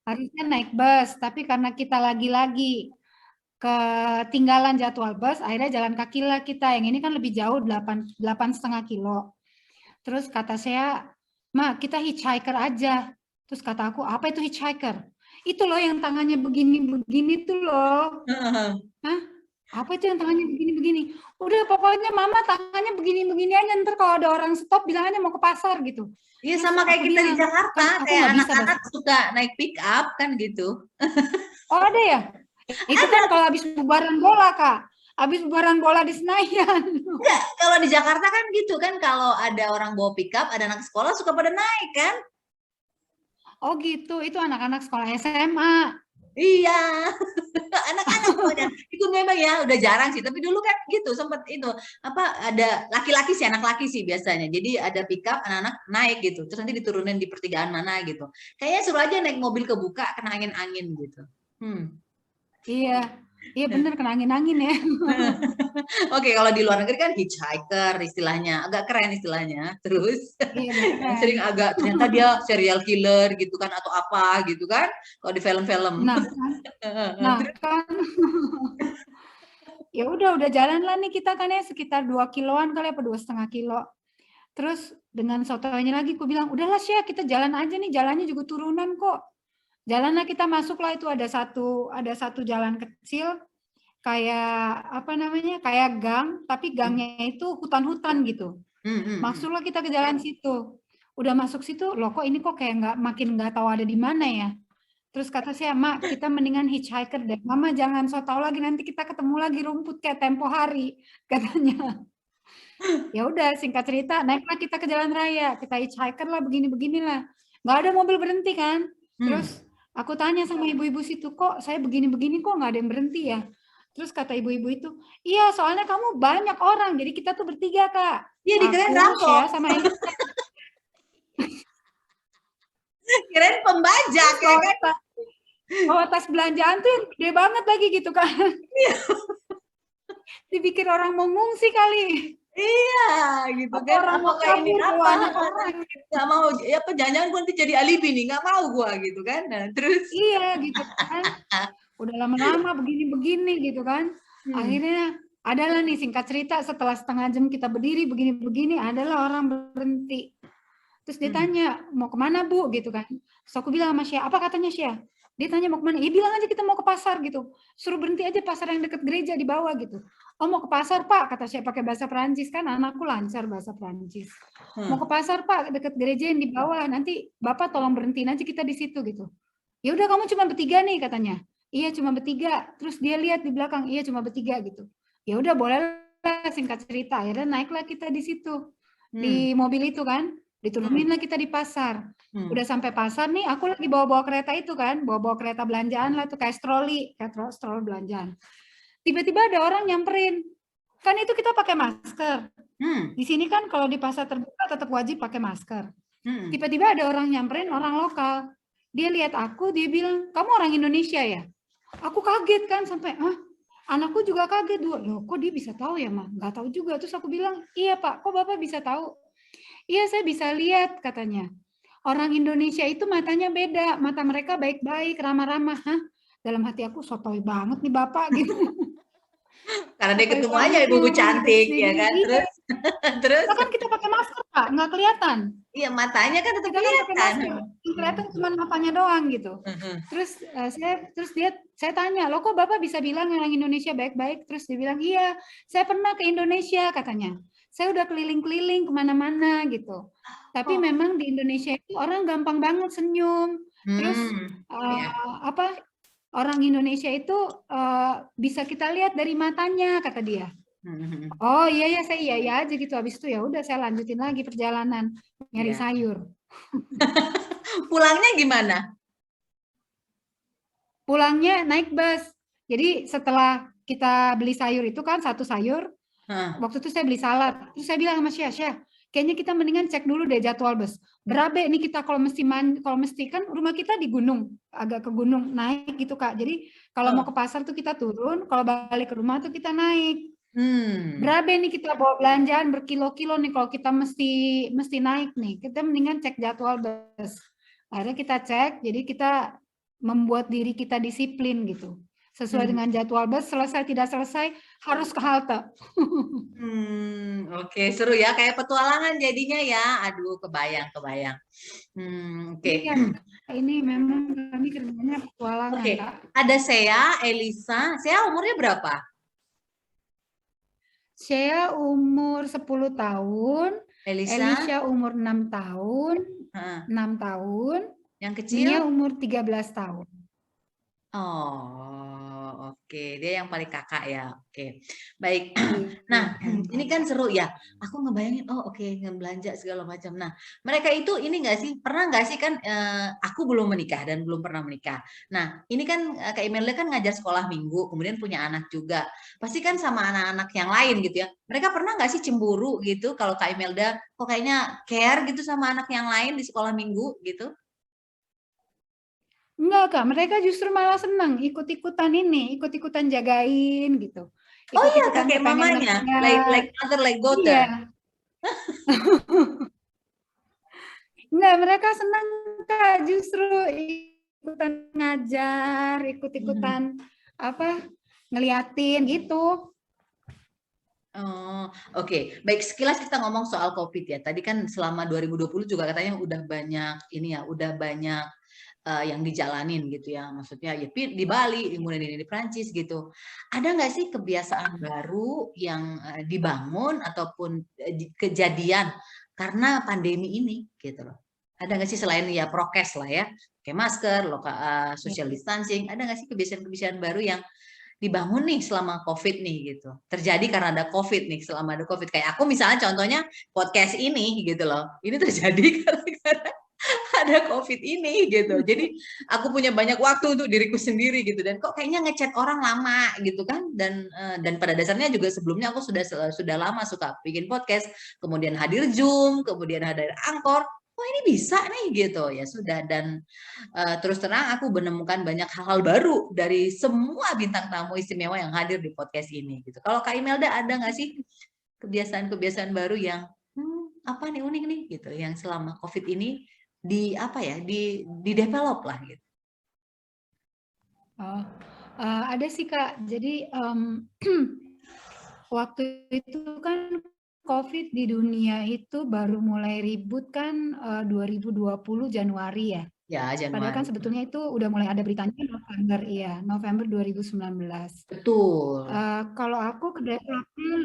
Harusnya naik bus, tapi karena kita lagi-lagi ketinggalan jadwal bus, akhirnya jalan kaki lah kita. Yang ini kan lebih jauh, 8,5 kilo. Terus kata saya, Ma, kita hitchhiker aja. Terus kata aku, apa itu hitchhiker? Itu loh yang tangannya begini-begini tuh loh. Hah? Apa itu yang tangannya begini-begini? Udah pokoknya mama tangannya begini-begini aja, ntar kalau ada orang stop bilang aja mau ke pasar gitu. Iya sama kayak kita di Jakarta, kayak anak-anak suka naik pick up kan gitu. Oh ada ya? Itu kan kalau habis bubaran bola Kak. Habis bubaran bola di Senayan. Enggak, kalau di Jakarta kan gitu kan, kalau ada orang bawa pick up, ada anak sekolah suka pada naik kan? Oh gitu, itu anak-anak sekolah SMA. Iya, anak-anak pokoknya. Itu memang ya udah jarang sih, tapi dulu kan gitu sempat itu apa ada laki-laki sih, anak laki sih biasanya. Jadi ada pick up anak-anak naik gitu, terus nanti diturunin di pertigaan mana gitu. Kayaknya suruh aja naik mobil kebuka kena angin-angin gitu. Iya, iya bener kena angin-angin ya. Oke, kalau di luar negeri kan hitchhiker istilahnya, agak keren istilahnya. Terus sering agak ternyata dia serial killer gitu kan atau apa gitu kan? Kalau di film-film. Nah kan ya udah jalan lah nih kita kan ya sekitar 2 kiloan kali apa 2,5 kilo. Terus dengan sotonya lagi aku bilang, udahlah Syah kita jalan aja nih, jalannya juga turunan kok. Jalanlah kita masuklah itu ada satu jalan kecil kayak apa namanya kayak gang, tapi gangnya itu hutan-hutan gitu. Masuklah kita ke jalan situ. Udah masuk situ, loh kok ini kok kayak makin nggak tahu ada di mana ya. Terus kata saya, Mak, kita mendingan hitchhiker deh. Mama jangan so tau lagi, nanti kita ketemu lagi rumput kayak tempo hari, katanya. Ya udah, singkat cerita, naiklah kita ke jalan raya. Kita hitchhiker lah, begini-beginilah. Nggak ada mobil berhenti kan. Terus aku tanya sama ibu-ibu situ, kok saya begini-begini kok nggak ada yang berhenti ya? Terus kata ibu-ibu itu, iya soalnya kamu banyak orang, jadi kita tuh bertiga Kak. Iya dikirain rampok. Sama kirain pembajak ya kan? Bawa tas belanjaan tuh yang gede banget lagi gitu kan. Dipikir orang mau ngungsi kali. Iya gitu kan. Orang mau kabur orang nggak mau ya jangan-jangan gue nanti jadi alibi nih, nggak mau gue gitu kan. Nah, terus iya gitu kan. Udah lama-lama begini-begini gitu kan. Akhirnya adalah nih singkat cerita setelah setengah jam kita berdiri begini-begini adalah orang berhenti. Terus dia tanya mau kemana Bu gitu kan. Terus aku bilang sama Syah, apa katanya Syah? Dia tanya mau kemana? Ya bilang aja kita mau ke pasar gitu. Suruh berhenti aja pasar yang dekat gereja di bawah gitu. Oh mau ke pasar Pak, kata Syah pakai bahasa Perancis kan anakku lancar bahasa Perancis. Mau ke pasar Pak dekat gereja yang di bawah. Nanti Bapak tolong berhentiin aja kita di situ gitu. Ya udah kamu cuma bertiga nih katanya. Iya cuma bertiga. Terus dia lihat di belakang, iya cuma bertiga gitu. Ya udah boleh lah singkat cerita. Akhirnya naiklah kita di situ di mobil itu kan. Diturunin lah kita di pasar. Udah sampai pasar nih, aku lagi bawa-bawa kereta itu kan, bawa-bawa kereta belanjaan lah tuh kayak strolley belanjaan. Tiba-tiba ada orang nyamperin. Kan itu kita pakai masker. Di sini kan kalau di pasar terbuka tetap wajib pakai masker. Tiba-tiba ada orang nyamperin, orang lokal. Dia lihat aku, dia bilang, "Kamu orang Indonesia ya?" Aku kaget kan sampai, anakku juga kaget. Loh, kok dia bisa tahu ya, Ma? Nggak tahu juga. Terus aku bilang, "Iya, Pak, kok Bapak bisa tahu?" Iya, saya bisa lihat katanya. Orang Indonesia itu matanya beda, mata mereka baik-baik, ramah-ramah. Hah? Dalam hati aku sotoy banget nih Bapak gitu. Karena dia ketemu aja ibu cantik ya kan. Terus kan kita pakai masker Pak, nggak kelihatan. Iya, matanya kan tetap kelihatan. Kelihatan cuma matanya doang gitu. Terus saya tanya, "Loh kok Bapak bisa bilang orang Indonesia baik-baik?" Terus dia bilang, "Iya, saya pernah ke Indonesia," katanya. Saya udah keliling-keliling kemana-mana gitu. Tapi memang di Indonesia itu orang gampang banget senyum. Terus orang Indonesia itu bisa kita lihat dari matanya, kata dia. Oh iya ya, saya iya aja gitu. Habis itu ya udah saya lanjutin lagi perjalanan nyari sayur. Pulangnya gimana? Pulangnya naik bus. Jadi setelah kita beli sayur itu kan satu sayur, waktu itu saya beli salad. Terus saya bilang sama Syah, kayaknya kita mendingan cek dulu deh jadwal bus. Berabe nih kita kalau mesti kan rumah kita di gunung, agak ke gunung naik gitu Kak. Jadi kalau mau ke pasar tuh kita turun, kalau balik ke rumah tuh kita naik. Berabe nih kita bawa belanjaan berkilo-kilo nih kalau kita mesti naik nih. Kita mendingan cek jadwal bus. Akhirnya kita cek, jadi kita membuat diri kita disiplin gitu. Sesuai dengan jadwal bus, selesai tidak selesai harus ke halte. Oke, seru ya, kayak petualangan jadinya ya. Aduh, kebayang. Oke. Iya, ini memang kami kerjanya petualangan, Oke, Kak. ada Sea, Elisa. Sea umurnya berapa? Saya umur 10 tahun, Elisa umur 6 tahun, 6 tahun, yang kecil? Nia umur 13 tahun. Oh, oke. Dia yang paling kakak ya. Oke. Baik. Nah, ini kan seru ya. Aku ngebayangin, oke, ngebelanja segala macam. Nah, mereka itu ini nggak sih, pernah nggak sih kan, aku belum menikah dan belum pernah menikah. Nah, ini kan Kak Imelda kan ngajar sekolah minggu, kemudian punya anak juga. Pasti kan sama anak-anak yang lain gitu ya. Mereka pernah nggak sih cemburu gitu kalau Kak Imelda kok kayaknya care gitu sama anak yang lain di sekolah minggu gitu? Enggak, Kak, mereka justru malah senang ikut-ikutan jagain gitu. Oh iya, Ikut-ikutan kakek kepengen mamanya, ngeliat. like mother, like daughter. Iya. Enggak, mereka senang, Kak, justru ikutan ngajar, ikut-ikutan ngeliatin gitu. Oh, oke. Baik, sekilas kita ngomong soal COVID ya. Tadi kan selama 2020 juga katanya udah banyak ini ya, udah banyak yang dijalanin gitu ya. Maksudnya ya di Bali, kemudian di Prancis gitu. Ada nggak sih kebiasaan baru yang dibangun ataupun kejadian karena pandemi ini gitu loh? Ada nggak sih selain ya prokes lah ya, kayak masker, social distancing, ada nggak sih kebiasaan-kebiasaan baru yang dibangun nih selama COVID nih gitu. Terjadi karena ada COVID nih, selama ada COVID. Kayak aku misalnya contohnya podcast ini gitu loh. Ini terjadi karena ada COVID ini gitu. Jadi aku punya banyak waktu untuk diriku sendiri gitu. Dan kok kayaknya ngechat orang lama gitu kan. Dan pada dasarnya juga sebelumnya aku sudah lama suka bikin podcast. Kemudian hadir Zoom, kemudian hadir Anchor. Oh ini bisa nih gitu ya sudah. Dan terus terang aku menemukan banyak hal-hal baru dari semua bintang tamu istimewa yang hadir di podcast ini gitu. Kalau Kak Imelda ada nggak sih kebiasaan-kebiasaan baru yang apa nih unik nih gitu yang selama COVID ini di apa ya di develop lah gitu. Ada sih Kak. Jadi waktu itu kan COVID di dunia itu baru mulai ribut kan 2020 Januari ya. Ya, Januari. Padahal kan sebetulnya itu udah mulai ada beritanya November 2019. Betul. Kalau aku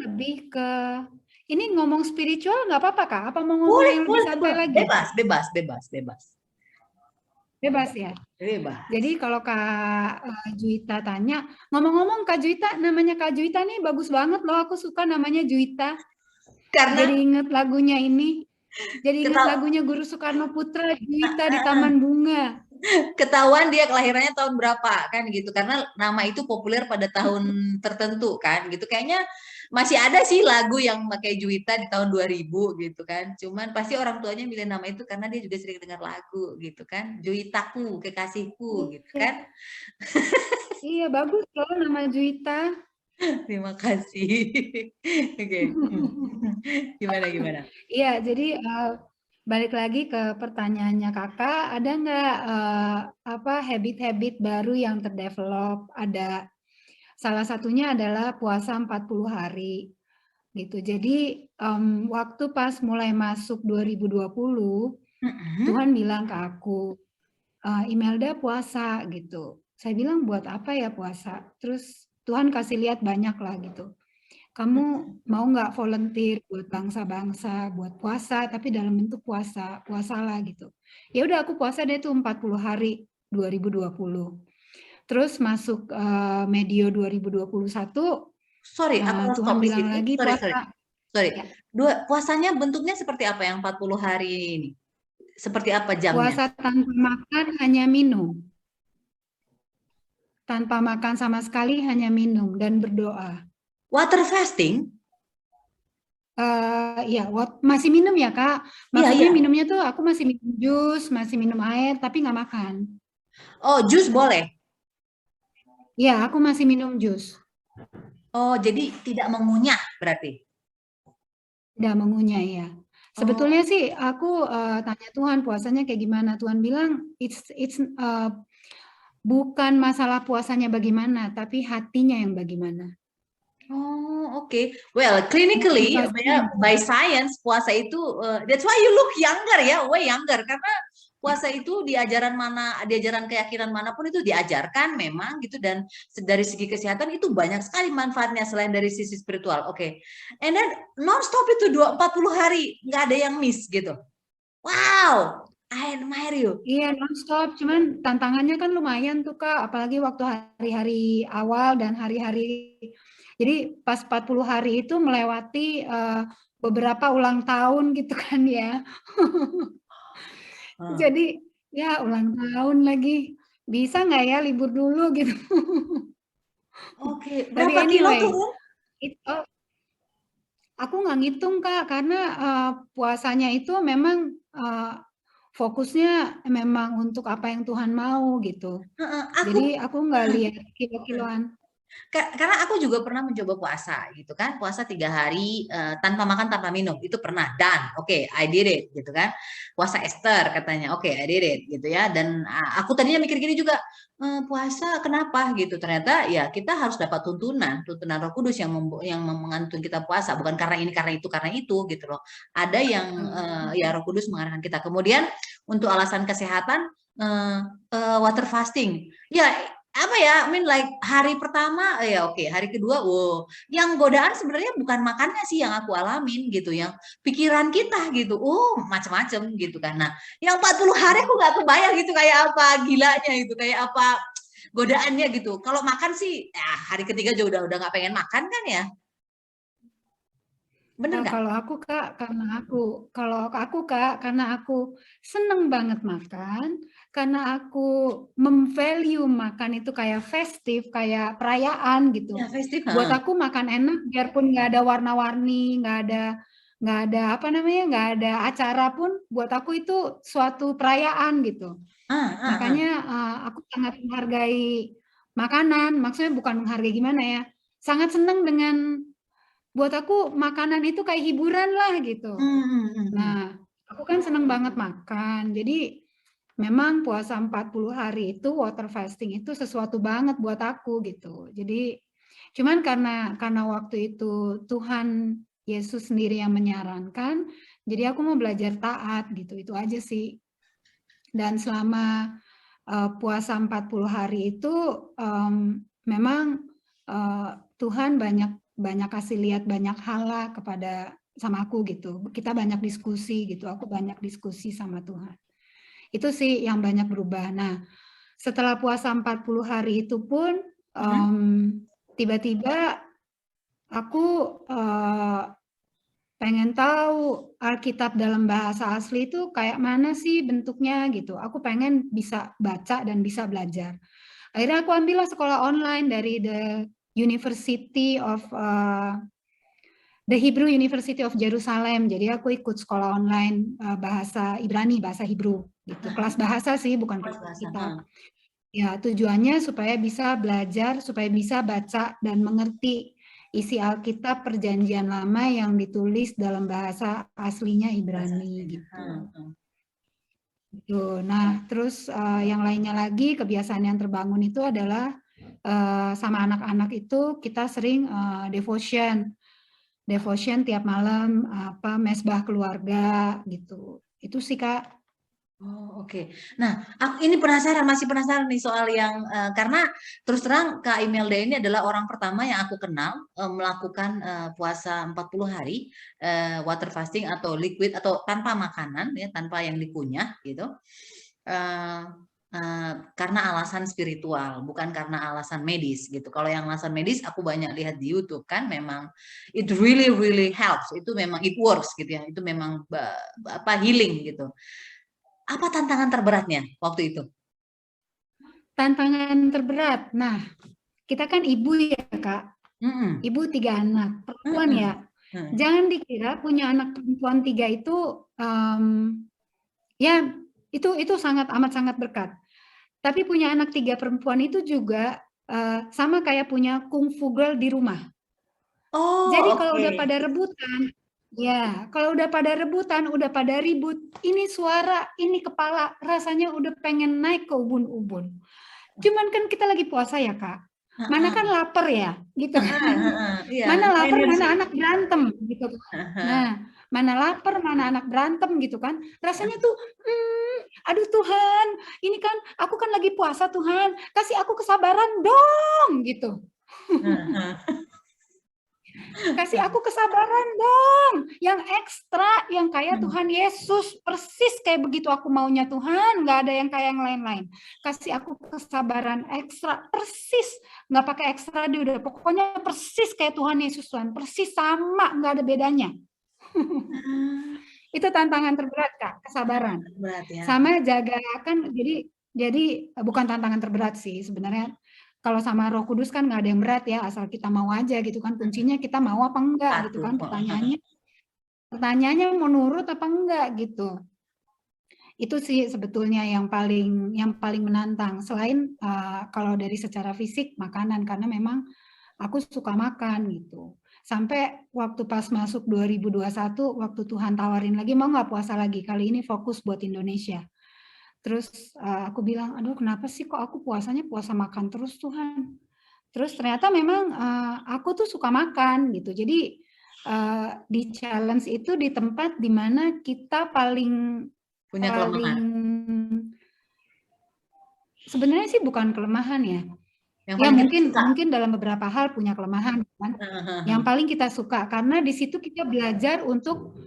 lebih ke ini ngomong spiritual nggak apa-apa Kak? Apa mau ngomong boleh, yang lebih santai lagi? Bebas. Bebas ya? Bebas. Jadi kalau Kak Juwita tanya, ngomong-ngomong Kak Juwita, namanya Kak Juwita nih bagus banget loh, aku suka namanya Juwita. Karena jadi inget lagunya ini. Jadi inget lagunya Guru Soekarno Putra, Juwita di Taman Bunga. Ketahuan dia kelahirannya tahun berapa kan gitu. Karena nama itu populer pada tahun tertentu kan gitu. Kayaknya masih ada sih lagu yang pakai Juwita di tahun 2000 gitu kan. Cuman pasti orang tuanya milih nama itu karena dia juga sering dengar lagu gitu kan. Juwitaku, kekasihku gitu kan. Iya, bagus loh nama Juwita. Terima kasih. Oke. Gimana? Iya, jadi balik lagi ke pertanyaannya Kakak, ada nggak habit-habit baru yang terdevelop? Ada. Salah satunya adalah puasa 40 hari. Gitu. Jadi waktu pas mulai masuk 2020, Tuhan bilang ke aku, Imelda puasa gitu. Saya bilang buat apa ya puasa? Terus Tuhan kasih lihat banyak lah gitu. Kamu mau nggak volunteer buat bangsa-bangsa, buat puasa, tapi dalam bentuk puasalah gitu. Ya udah aku puasa deh tuh 40 hari 2020. Terus masuk medio 2021, Sorry, aku Nah, harus Tuhan stop di bilang situ. lagi Sorry. puasa ya, Puasanya bentuknya seperti apa yang 40 hari ini? Seperti apa jamnya? puasa tanpa makan hanya minum. Tanpa makan sama sekali hanya minum dan berdoa. Water fasting? Ya, masih minum ya Kak. Iya, Maksudnya iya. minumnya tuh aku masih minum jus, masih minum air, tapi nggak makan. Oh, jus boleh. Ya, aku masih minum jus. Oh, jadi tidak mengunyah berarti. Tidak mengunyah ya. Sebetulnya Oh, sih aku tanya Tuhan puasanya kayak gimana. Tuhan bilang it's bukan masalah puasanya bagaimana, tapi hatinya yang bagaimana. oh, oke. Well, clinically, Motivasinya. by science, puasa itu, that's why you look younger ya, way younger. Karena puasa itu di ajaran mana, di ajaran keyakinan manapun itu diajarkan memang gitu. Dan dari segi kesehatan itu banyak sekali manfaatnya selain dari sisi spiritual. Oke. And then non-stop itu 40 hari, nggak ada yang miss gitu. Wow, I admire you. Iya nonstop, cuman tantangannya kan lumayan tuh Kak, apalagi waktu hari-hari awal dan hari-hari. Jadi pas 40 hari itu melewati beberapa ulang tahun gitu kan ya. Hmm. Jadi ya ulang tahun lagi, bisa nggak ya libur dulu gitu. Oke, Tapi berapa kilo anyway, turun? aku nggak ngitung Kak, karena puasanya itu memang fokusnya memang untuk apa yang Tuhan mau gitu. Heeh, Jadi aku nggak lihat kilo-kiloan. Karena aku juga pernah mencoba puasa gitu kan, puasa 3 hari tanpa makan tanpa minum itu pernah, dan oke, I did it gitu kan. Puasa Esther katanya, oke, I did it gitu ya. Dan aku tadinya mikir gini juga, puasa kenapa gitu, ternyata ya kita harus dapat tuntunan Roh Kudus yang mengantun kita puasa, bukan karena ini karena itu gitu loh. Ada yang ya Roh Kudus mengarahkan kita. Kemudian untuk alasan kesehatan, water fasting ya, apa ya, I mean like hari pertama ya oke, hari kedua wow, yang godaan sebenarnya bukan makannya sih yang aku alamin gitu, yang pikiran kita gitu, macam-macam gitu kan. Nah, yang 40 hari aku nggak kebayang gitu kayak apa gilanya itu, kayak apa godaannya gitu. Kalau makan sih ya hari ketiga juga udah nggak pengen makan kan ya, bener nggak? Kalau aku Kak, karena aku seneng banget makan, karena aku memvalue makan itu kayak festif, kayak perayaan gitu. Ya festif, Buat aku makan enak, biarpun nggak ada warna-warni, nggak ada apa namanya, nggak ada acara pun, buat aku itu suatu perayaan gitu. Makanya aku sangat menghargai makanan, maksudnya bukan menghargai gimana ya, sangat seneng dengan. Buat aku makanan itu kayak hiburan lah gitu. Nah, aku kan seneng banget makan. Jadi memang puasa 40 hari itu water fasting itu sesuatu banget buat aku gitu. Jadi cuman karena waktu itu Tuhan Yesus sendiri yang menyarankan, jadi aku mau belajar taat gitu. Itu aja sih. Dan selama puasa 40 hari itu memang Tuhan banyak kasih lihat banyak hal lah kepada sama aku gitu. Kita banyak diskusi gitu. Aku banyak diskusi sama Tuhan. Itu sih yang banyak berubah. Nah, setelah puasa 40 hari itu pun tiba-tiba aku pengen tahu Alkitab dalam bahasa asli itu kayak mana sih bentuknya gitu. Aku pengen bisa baca dan bisa belajar. Akhirnya aku ambillah sekolah online dari The Hebrew University of Jerusalem. Jadi aku ikut sekolah online bahasa Ibrani, bahasa Hebrew gitu. Kelas bahasa sih, bukan kelas kitab. Ya, tujuannya supaya bisa belajar, supaya bisa baca dan mengerti isi Alkitab Perjanjian Lama yang ditulis dalam bahasa aslinya Ibrani gitu. Nah, terus yang lainnya lagi kebiasaan yang terbangun itu adalah sama anak-anak itu kita sering devotion tiap malam, mesbah keluarga gitu. Itu sih Kak. Oh, oke. Nah, aku ini masih penasaran nih soal yang karena terus terang Kak Imelda ini adalah orang pertama yang aku kenal melakukan puasa 40 hari water fasting atau liquid atau tanpa makanan ya, tanpa yang dikunyah gitu. karena alasan spiritual, bukan karena alasan medis gitu. Kalau yang alasan medis aku banyak lihat di YouTube kan, memang it really really helps. Itu memang it works gitu ya. Itu memang healing gitu. Apa tantangan terberatnya waktu itu? Tantangan terberat. Nah, kita kan ibu ya, Kak. Ibu 3 anak, perempuan ya. Jangan dikira punya anak perempuan 3 itu ya itu sangat amat sangat berkat. Tapi punya anak 3 perempuan itu juga sama kayak punya kungfu girl di rumah. Jadi kalau udah pada rebutan, kalau udah pada rebutan, udah pada ribut, ini suara, ini kepala, rasanya udah pengen naik ke ubun-ubun. Cuman kan kita lagi puasa ya, Kak. Mana kan lapar ya, gitu kan. Mana lapar, mana anak berantem, gitu. Nah, mana lapar, mana anak berantem, gitu kan. Rasanya tuh, aduh Tuhan, ini kan aku kan lagi puasa Tuhan, kasih aku kesabaran dong, gitu. Kasih aku kesabaran dong, yang ekstra, yang kayak Tuhan Yesus, persis kayak begitu aku maunya Tuhan, nggak ada yang kayak yang lain-lain. Kasih aku kesabaran ekstra, persis, nggak pakai ekstra dia udah, pokoknya persis kayak Tuhan Yesus Tuhan, persis sama, nggak ada bedanya. Itu tantangan terberat Kak, kesabaran. Berat, ya. Sama jaga kan, jadi bukan tantangan terberat sih sebenarnya. Kalau sama Roh Kudus kan nggak ada yang berat ya, asal kita mau aja gitu kan, kuncinya kita mau apa enggak gitu kan, pertanyaannya mau nurut apa enggak gitu. Itu sih sebetulnya yang paling menantang, selain kalau dari secara fisik makanan, karena memang aku suka makan gitu. Sampai waktu pas masuk 2021, waktu Tuhan tawarin lagi, mau nggak puasa lagi, kali ini fokus buat Indonesia. Terus aku bilang, aduh kenapa sih kok aku puasanya puasa makan terus Tuhan. Terus ternyata memang aku tuh suka makan gitu. Jadi di challenge itu di tempat dimana kita paling punya kelemahan. Sebenarnya sih bukan kelemahan ya. Ya mungkin dalam beberapa hal punya kelemahan kan. Yang paling kita suka karena di situ kita belajar untuk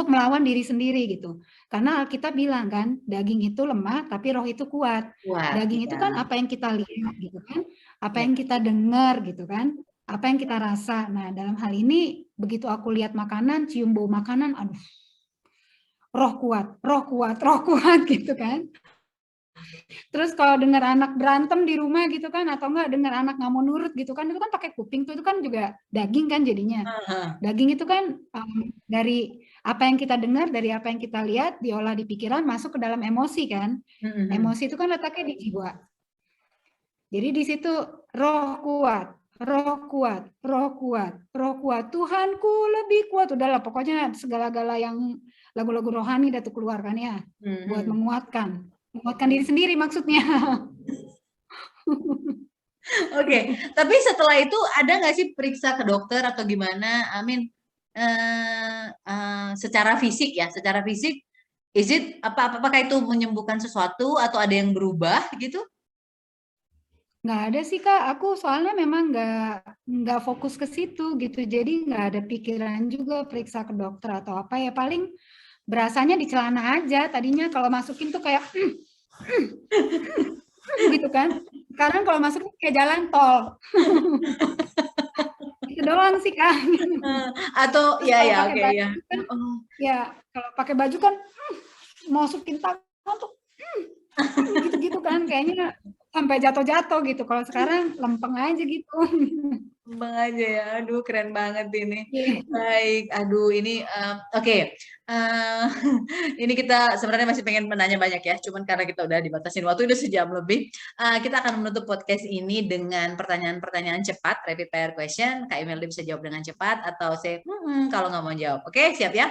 melawan diri sendiri gitu. Karena Alkitab bilang kan, daging itu lemah tapi roh itu kuat. Daging itu kan apa yang kita lihat gitu kan, apa yang kita dengar gitu kan, apa yang kita rasa. Nah, dalam hal ini begitu aku lihat makanan, cium bau makanan, aduh. Roh kuat gitu kan. Terus kalau dengar anak berantem di rumah gitu kan, atau enggak dengar anak nggak mau nurut gitu kan, itu kan pakai kuping tuh, itu kan juga daging kan jadinya. Daging itu kan dari apa yang kita dengar, dari apa yang kita lihat, diolah di pikiran, masuk ke dalam emosi kan. Emosi itu kan letaknya di jiwa. Jadi di situ roh kuat, Tuhanku lebih kuat. Udahlah pokoknya segala-gala yang lagu-lagu rohani dah tuh keluar kan ya, buat menguatkan diri sendiri maksudnya. Oke, tapi setelah itu ada nggak sih periksa ke dokter atau gimana? Secara fisik ya, secara fisik, apakah itu menyembuhkan sesuatu atau ada yang berubah gitu? Nggak ada sih Kak, aku soalnya memang nggak fokus ke situ gitu, jadi nggak ada pikiran juga periksa ke dokter atau apa ya, paling berasanya di celana aja. Tadinya kalau masukin tuh kayak gitu kan. Sekarang kalau masukin kayak jalan tol. Itu doang sih Kak. Atau ya oke ya. Ya kalau pakai baju kan masukin tangan tuh gitu-gitu kan, kayaknya sampai jatuh-jatuh gitu. Kalau sekarang lempeng aja gitu. Lempeng aja ya, aduh keren banget ini. Baik, aduh ini oke. Ini kita sebenarnya masih pengen menanya banyak ya, cuman karena kita udah dibatasin waktu udah sejam lebih, kita akan menutup podcast ini dengan pertanyaan-pertanyaan cepat, rapid fire question. Kak Imelda bisa jawab dengan cepat atau saya kalau nggak mau jawab. Oke, siap ya?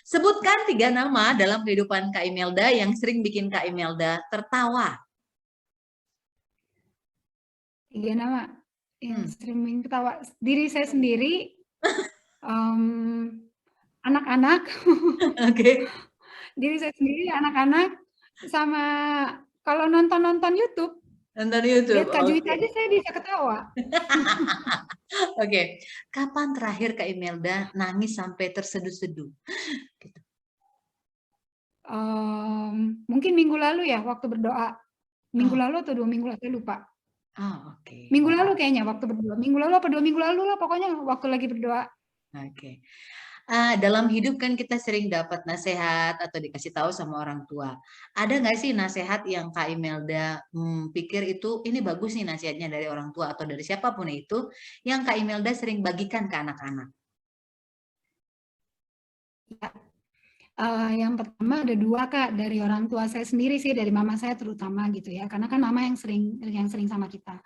Sebutkan 3 nama dalam kehidupan Kak Imelda yang sering bikin Kak Imelda tertawa. 3 nama yang sering bikin ketawa. Diri saya sendiri, anak-anak. Oke. Diri saya sendiri, anak-anak, sama kalau nonton YouTube. Lihat Kak Juwita aja saya bisa ketawa. Oke. Kapan terakhir Kak Imelda nangis sampai terseduh-seduh? Gitu. Mungkin minggu lalu ya waktu berdoa. Minggu lalu atau 2 minggu lalu, saya lupa. Oke. Minggu lalu kayaknya waktu berdoa. Minggu lalu apa 2 minggu lalu lah pokoknya waktu lagi berdoa. Oke. Dalam hidup kan kita sering dapat nasihat atau dikasih tahu sama orang tua. Ada nggak sih nasihat yang Kak Imelda pikir itu ini bagus nih nasihatnya dari orang tua atau dari siapapun itu yang Kak Imelda sering bagikan ke anak-anak? Ya. Yang pertama ada 2 Kak, dari orang tua saya sendiri sih, dari mama saya terutama gitu ya, karena kan mama yang sering sama kita.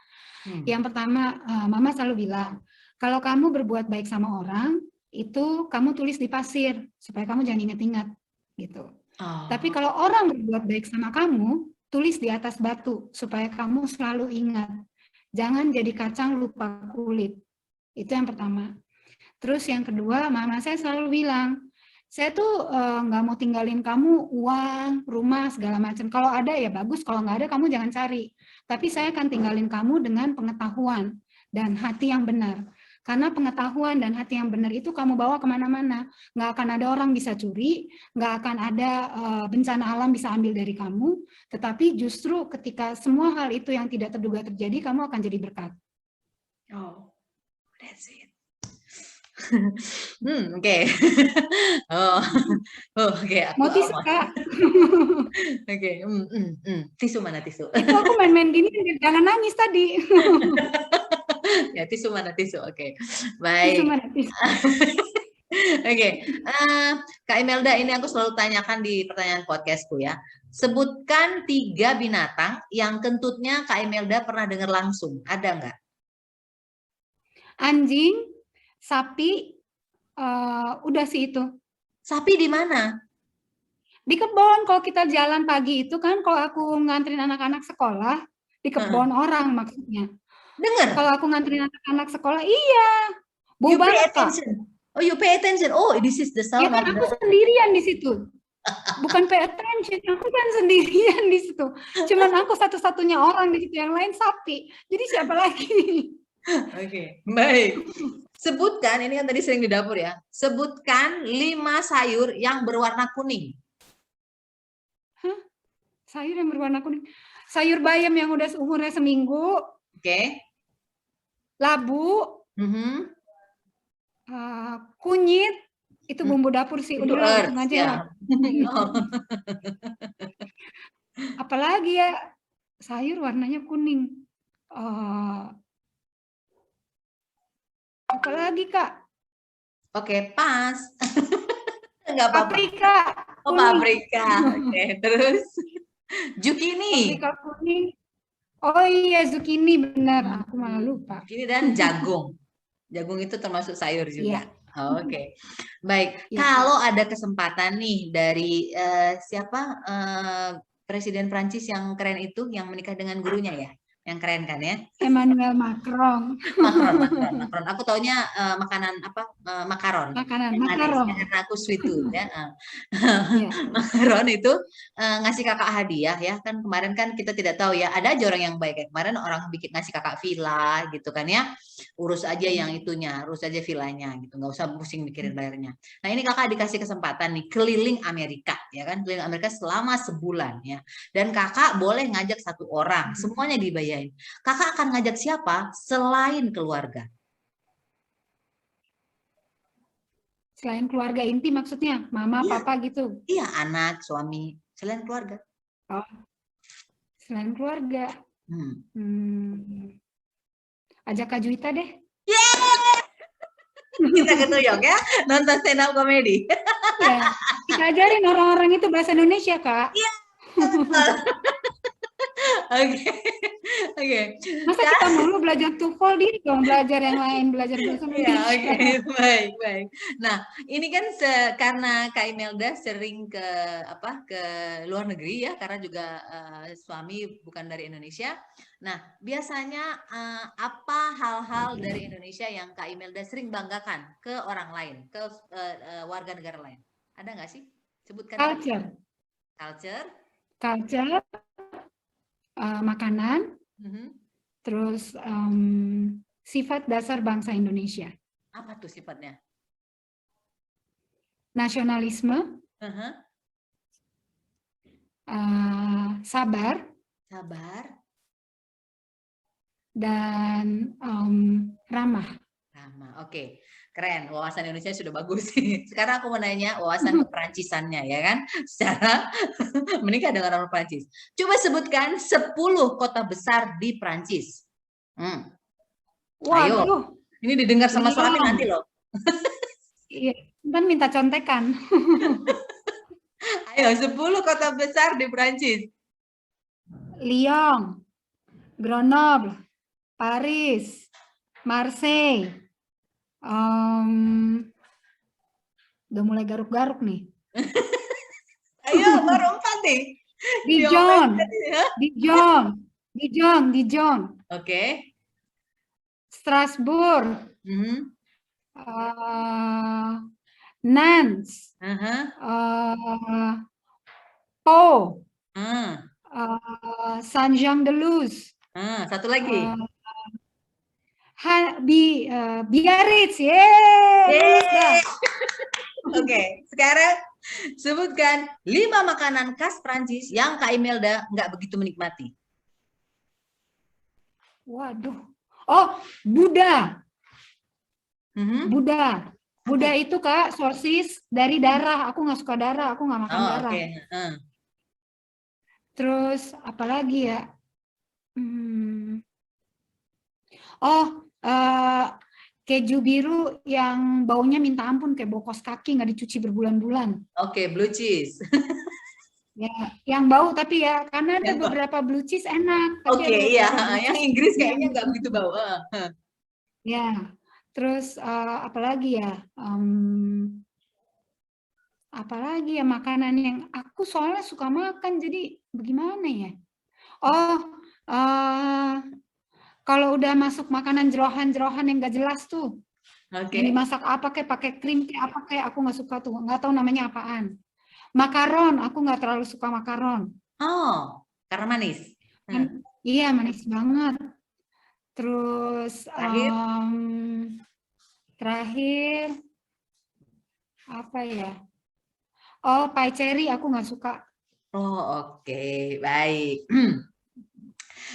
Yang pertama, mama selalu bilang, kalau kamu berbuat baik sama orang, itu kamu tulis di pasir, supaya kamu jangan ingat-ingat, gitu. Tapi kalau orang berbuat baik sama kamu, tulis di atas batu, supaya kamu selalu ingat. Jangan jadi kacang lupa kulit. Itu yang pertama. Terus yang kedua, mama saya selalu bilang, saya tuh nggak mau tinggalin kamu uang, rumah, segala macam. Kalau ada ya bagus, kalau nggak ada kamu jangan cari. Tapi saya akan tinggalin kamu dengan pengetahuan dan hati yang benar. Karena pengetahuan dan hati yang benar itu kamu bawa kemana-mana. Nggak akan ada orang bisa curi, nggak akan ada bencana alam bisa ambil dari kamu. Tetapi justru ketika semua hal itu yang tidak terduga terjadi, kamu akan jadi berkat. Oh, that's it. Oke. Oke. Mau tisu Kak? Oke. Tisu mana tisu? Itu aku main-main gini, jangan nangis tadi. Ya tisu mana tisu? Oke. Baik. Tisu mana tisu? Oke. Kak Imelda, ini aku selalu tanyakan di pertanyaan podcastku ya. Sebutkan 3 binatang yang kentutnya Kak Imelda pernah dengar langsung. Ada nggak? Anjing, sapi, udah sih itu. Sapi di mana? Di kebun. Kalau kita jalan pagi itu kan, kalau aku nganterin anak-anak sekolah, di kebun orang maksudnya. Dengar? Kalau aku nganterin anak-anak sekolah, iya. Bau banget, Kak. Oh, you pay attention. Oh, this is the sound. Ya kan aku sendirian di situ. Bukan pay attention, aku kan sendirian di situ. Cuman aku satu-satunya orang di situ, yang lain sapi. Jadi siapa lagi? Oke, baik. Sebutkan, ini kan tadi sering di dapur ya. Sebutkan 5 sayur yang berwarna kuning. Hah? Sayur yang berwarna kuning? Sayur bayam yang udah umurnya seminggu. Oke. Labu. Kunyit. Itu bumbu dapur sih. Itu Udah langsung aja ya. Apalagi ya? Sayur warnanya kuning. Apalagi Kak? Oke, pas. Enggak apa-apa. Paprika. Oh, paprika. Oke, terus zucchini. Paprika kuning. Oh iya, zucchini benar. Aku malah lupa. Zucchini dan jagung. Jagung itu termasuk sayur juga. Yeah. Oke. Baik. Yeah. Kalau ada kesempatan nih dari siapa Presiden Prancis yang keren itu yang menikah dengan gurunya ya? Yang keren kan ya? Emmanuel Macron. Macron. Aku taunya makanan apa? Makaron. Makaron. Karena aku sweet tooth ya. Macron itu ngasih kakak hadiah ya. Kan kemarin kan kita tidak tahu ya. Ada aja orang yang baik. Kemarin orang bikin ngasih kakak villa gitu kan ya. Urus aja yang itunya, urus aja villanya gitu. Nggak usah pusing mikirin bayarnya. Nah ini kakak dikasih kesempatan nih keliling Amerika ya kan. Keliling Amerika selama sebulan ya. Dan kakak boleh ngajak 1 orang. Semuanya dibayar. Kakak akan ngajak siapa selain keluarga? Selain keluarga inti maksudnya? Mama, papa gitu? Iya, anak, suami. Selain keluarga. Oh. Selain keluarga. Ajak Kak Juwita deh. Yeah! Kita ke New York ya, nonton stand up comedy. Ya, kita ajarin orang-orang itu bahasa Indonesia, Kak. Iya. Oke. Masa kita mulu belajar TOEFL dong, belajar yang lain, belajar bahasa Indonesia. Baik. Nah, ini kan karena Kak Imelda sering ke luar negeri ya, karena juga suami bukan dari Indonesia. Nah, biasanya apa hal-hal dari Indonesia yang Kak Imelda sering banggakan ke orang lain, ke warga negara lain? Ada nggak sih? Sebutkan. Culture. Makanan, terus sifat dasar bangsa Indonesia. Apa tuh sifatnya? Nasionalisme, sabar, dan ramah. Oke. Keren, wawasan Indonesia sudah bagus sih. Sekarang aku mau nanya wawasan keperancissannya ya kan, secara menikah dengan orang Prancis. Coba sebutkan 10 kota besar di Prancis. Ayo, ini didengar sama suami nanti loh. Iya, kan minta contekan. Ayo, 10 kota besar di Prancis. Lyon, Grenoble, Paris, Marseille. Udah mulai garuk-garuk nih. Ayo, baru 4 nih. Dijon. Oke. Strasbourg. Nantes. Pau. Saint-Jean-de-Luz. Satu lagi. Biarritz. Oke, sekarang sebutkan 5 makanan khas Prancis yang Kak Imelda nggak begitu menikmati. Waduh. Oh, Buddha. Buddha itu Kak, sosis dari darah. Aku nggak suka darah, aku nggak makan darah. Terus apalagi ya? Keju biru yang baunya minta ampun, kayak bau kos kaki, nggak dicuci berbulan-bulan. Oke, blue cheese. Ya, yang bau tapi ya, karena ada beberapa blue cheese enak. Oke, iya. Yang Inggris kayaknya nggak begitu bau. Ya, terus apalagi ya? Apalagi ya makanan yang aku soalnya suka makan, jadi bagaimana ya? Kalau udah masuk makanan jerohan-jerohan yang nggak jelas tuh, yang dimasak apa kayak pakai krim kayak apa kayak, aku nggak suka tuh, nggak tahu namanya apaan. Makaron, aku nggak terlalu suka makaron. Oh, karena manis. Iya, manis banget. Terus terakhir apa ya? Oh, pie cherry aku nggak suka. Oh, oke, baik.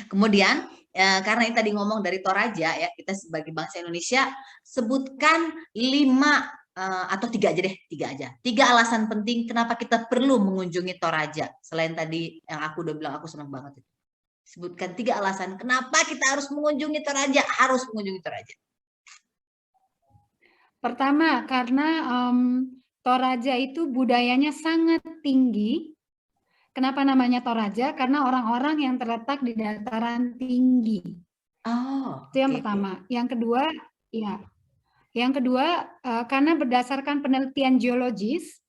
Kemudian karena ini tadi ngomong dari Toraja ya, kita sebagai bangsa Indonesia sebutkan 5 atau 3 aja deh, 3 aja. 3 alasan penting kenapa kita perlu mengunjungi Toraja. Selain tadi yang aku udah bilang aku senang banget itu. Sebutkan 3 alasan kenapa kita harus mengunjungi Toraja, Pertama, karena Toraja itu budayanya sangat tinggi. Kenapa namanya Toraja? Karena orang-orang yang terletak di dataran tinggi. Itu yang pertama. Yang kedua, karena berdasarkan penelitian geologis,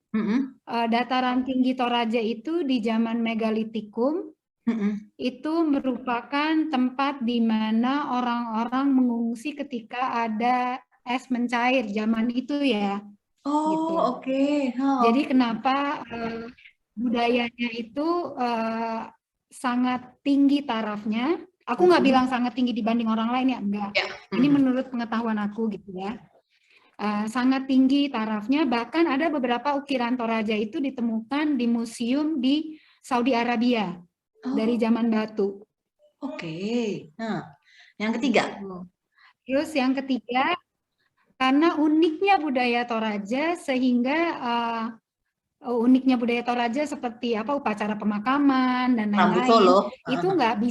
dataran tinggi Toraja itu di zaman megalitikum itu merupakan tempat di mana orang-orang mengungsi ketika ada es mencair zaman itu ya. Jadi kenapa budayanya itu sangat tinggi tarafnya. Aku nggak bilang sangat tinggi dibanding orang lain ya, enggak. Ini menurut pengetahuan aku gitu ya. Sangat tinggi tarafnya, bahkan ada beberapa ukiran Toraja itu ditemukan di museum di Saudi Arabia dari zaman batu. Yang ketiga? Terus yang ketiga, karena uniknya budaya Toraja sehingga uniknya budaya Toraja seperti apa upacara pemakaman dan lain-lain itu nggak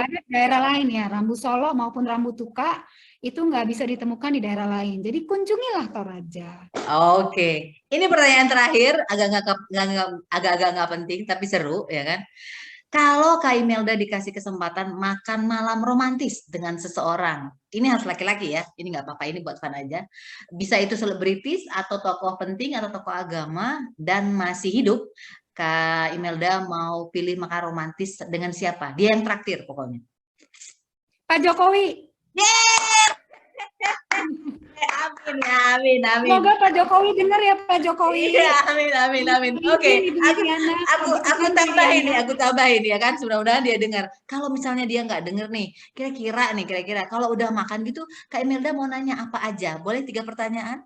ada daerah lain ya, Rambu Solo maupun Rambu Tuka itu nggak bisa ditemukan di daerah lain. Jadi kunjungilah Toraja. Oke, ini pertanyaan terakhir, agak-agak nggak penting tapi seru ya kan. Kalau Kak Imelda dikasih kesempatan makan malam romantis dengan seseorang, ini harus laki-laki ya, ini nggak apa-apa, ini buat fun aja. Bisa itu selebritis atau tokoh penting atau tokoh agama dan masih hidup, Kak Imelda mau pilih makan romantis dengan siapa? Dia yang traktir pokoknya. Pak Jokowi. Amin. Semoga Pak Jokowi dengar ya Pak Jokowi. Iya, amin. Oke, aku tambahin ya kan, mudah-mudahan dia dengar. Kalau misalnya dia nggak dengar nih, kira-kira kalau udah makan gitu, Kak Imelda mau nanya apa aja? Boleh 3 pertanyaan?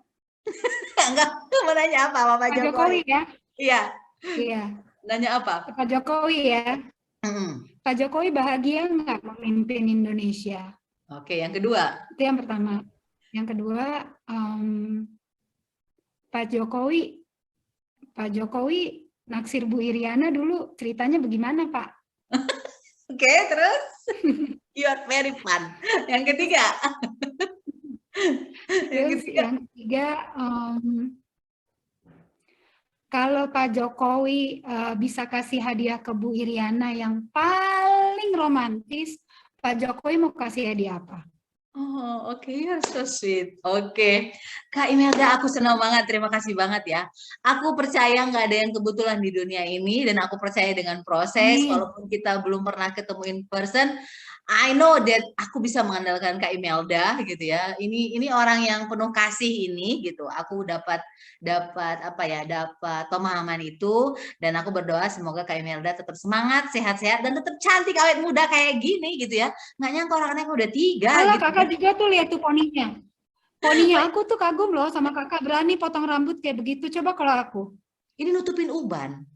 Enggak, mau nanya apa Pak Jokowi ya? Iya. Nanya apa? Pak Jokowi ya. Pak Jokowi bahagia nggak memimpin Indonesia? Oke, yang kedua. Itu yang pertama. Yang kedua, Pak Jokowi naksir Bu Iriana dulu ceritanya bagaimana, Pak? Oke, terus? You are very fun. Yang ketiga. Terus yang ketiga, kalau Pak Jokowi bisa kasih hadiah ke Bu Iriana yang paling romantis, Pak Jokowi mau kasih hadiah apa? Oh, oke, you're so sweet. Oke, Kak Imelda, aku senang banget. Terima kasih banget ya. Aku percaya nggak ada yang kebetulan di dunia ini, dan aku percaya dengan proses. Walaupun kita belum pernah ketemu in person, I know that aku bisa mengandalkan Kak Imelda gitu ya. Ini orang yang penuh kasih ini gitu. Aku dapat pemahaman itu, dan aku berdoa semoga Kak Imelda tetap semangat, sehat-sehat, dan tetap cantik awet muda kayak gini gitu ya. Nggak nyangka orang-orangnya udah 3 gitu. Kakak juga tuh lihat tuh poninya. Poninya aku tuh kagum loh sama kakak, berani potong rambut kayak begitu. Coba kalau aku. Ini nutupin uban.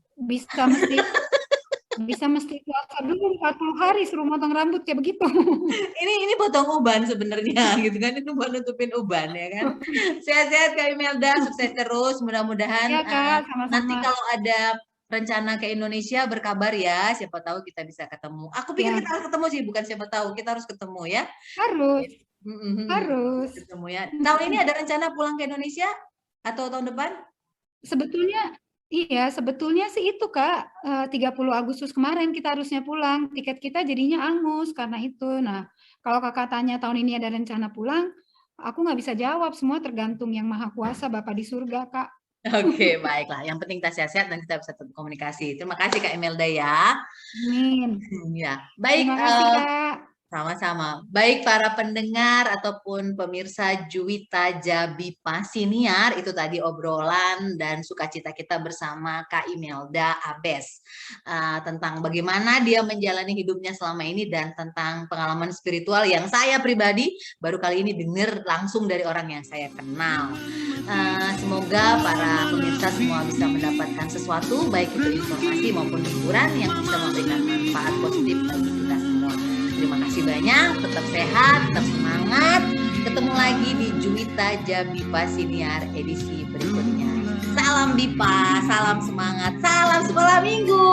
Bisa mesti puasa dulu 40 hari suruh potong rambut kayak begitu. Ini potong uban sebenarnya gitu kan, itu buat nutupin uban ya kan. Sehat-sehat Kak Imelda, sukses terus, mudah-mudahan ya, Kak, sama-sama. Nanti kalau ada rencana ke Indonesia berkabar ya, siapa tahu kita bisa ketemu. Aku pikir kita harus ketemu sih, bukan siapa tahu, kita harus ketemu ya. Harus ketemu ya. Tahun ini ada rencana pulang ke Indonesia atau tahun depan? Sebetulnya sih itu Kak, 30 Agustus kemarin kita harusnya pulang, tiket kita jadinya angus karena itu. Nah, kalau Kakak tanya tahun ini ada rencana pulang, aku nggak bisa jawab, semua tergantung Yang Maha Kuasa Bapa di surga, Kak. Oke, baiklah. Yang penting kita sehat-sehat dan kita bisa tetap komunikasi. Terima kasih Kak Imelda ya. Amin. Ya, baik. Terima kasih Kak. Sama-sama. Baik para pendengar ataupun pemirsa Juwita Jabipa Siniar, itu tadi obrolan dan sukacita kita bersama Kak Imelda Abes tentang bagaimana dia menjalani hidupnya selama ini dan tentang pengalaman spiritual yang saya pribadi baru kali ini dengar langsung dari orang yang saya kenal. Semoga para pemirsa semua bisa mendapatkan sesuatu, baik itu informasi maupun hiburan yang bisa memberikan manfaat positif bagi kita semua. Terima kasih banyak, tetap sehat, tetap semangat. Ketemu lagi di Juwita Jabipa Siniar edisi berikutnya. Salam Bipa, salam semangat, salam sekolah minggu.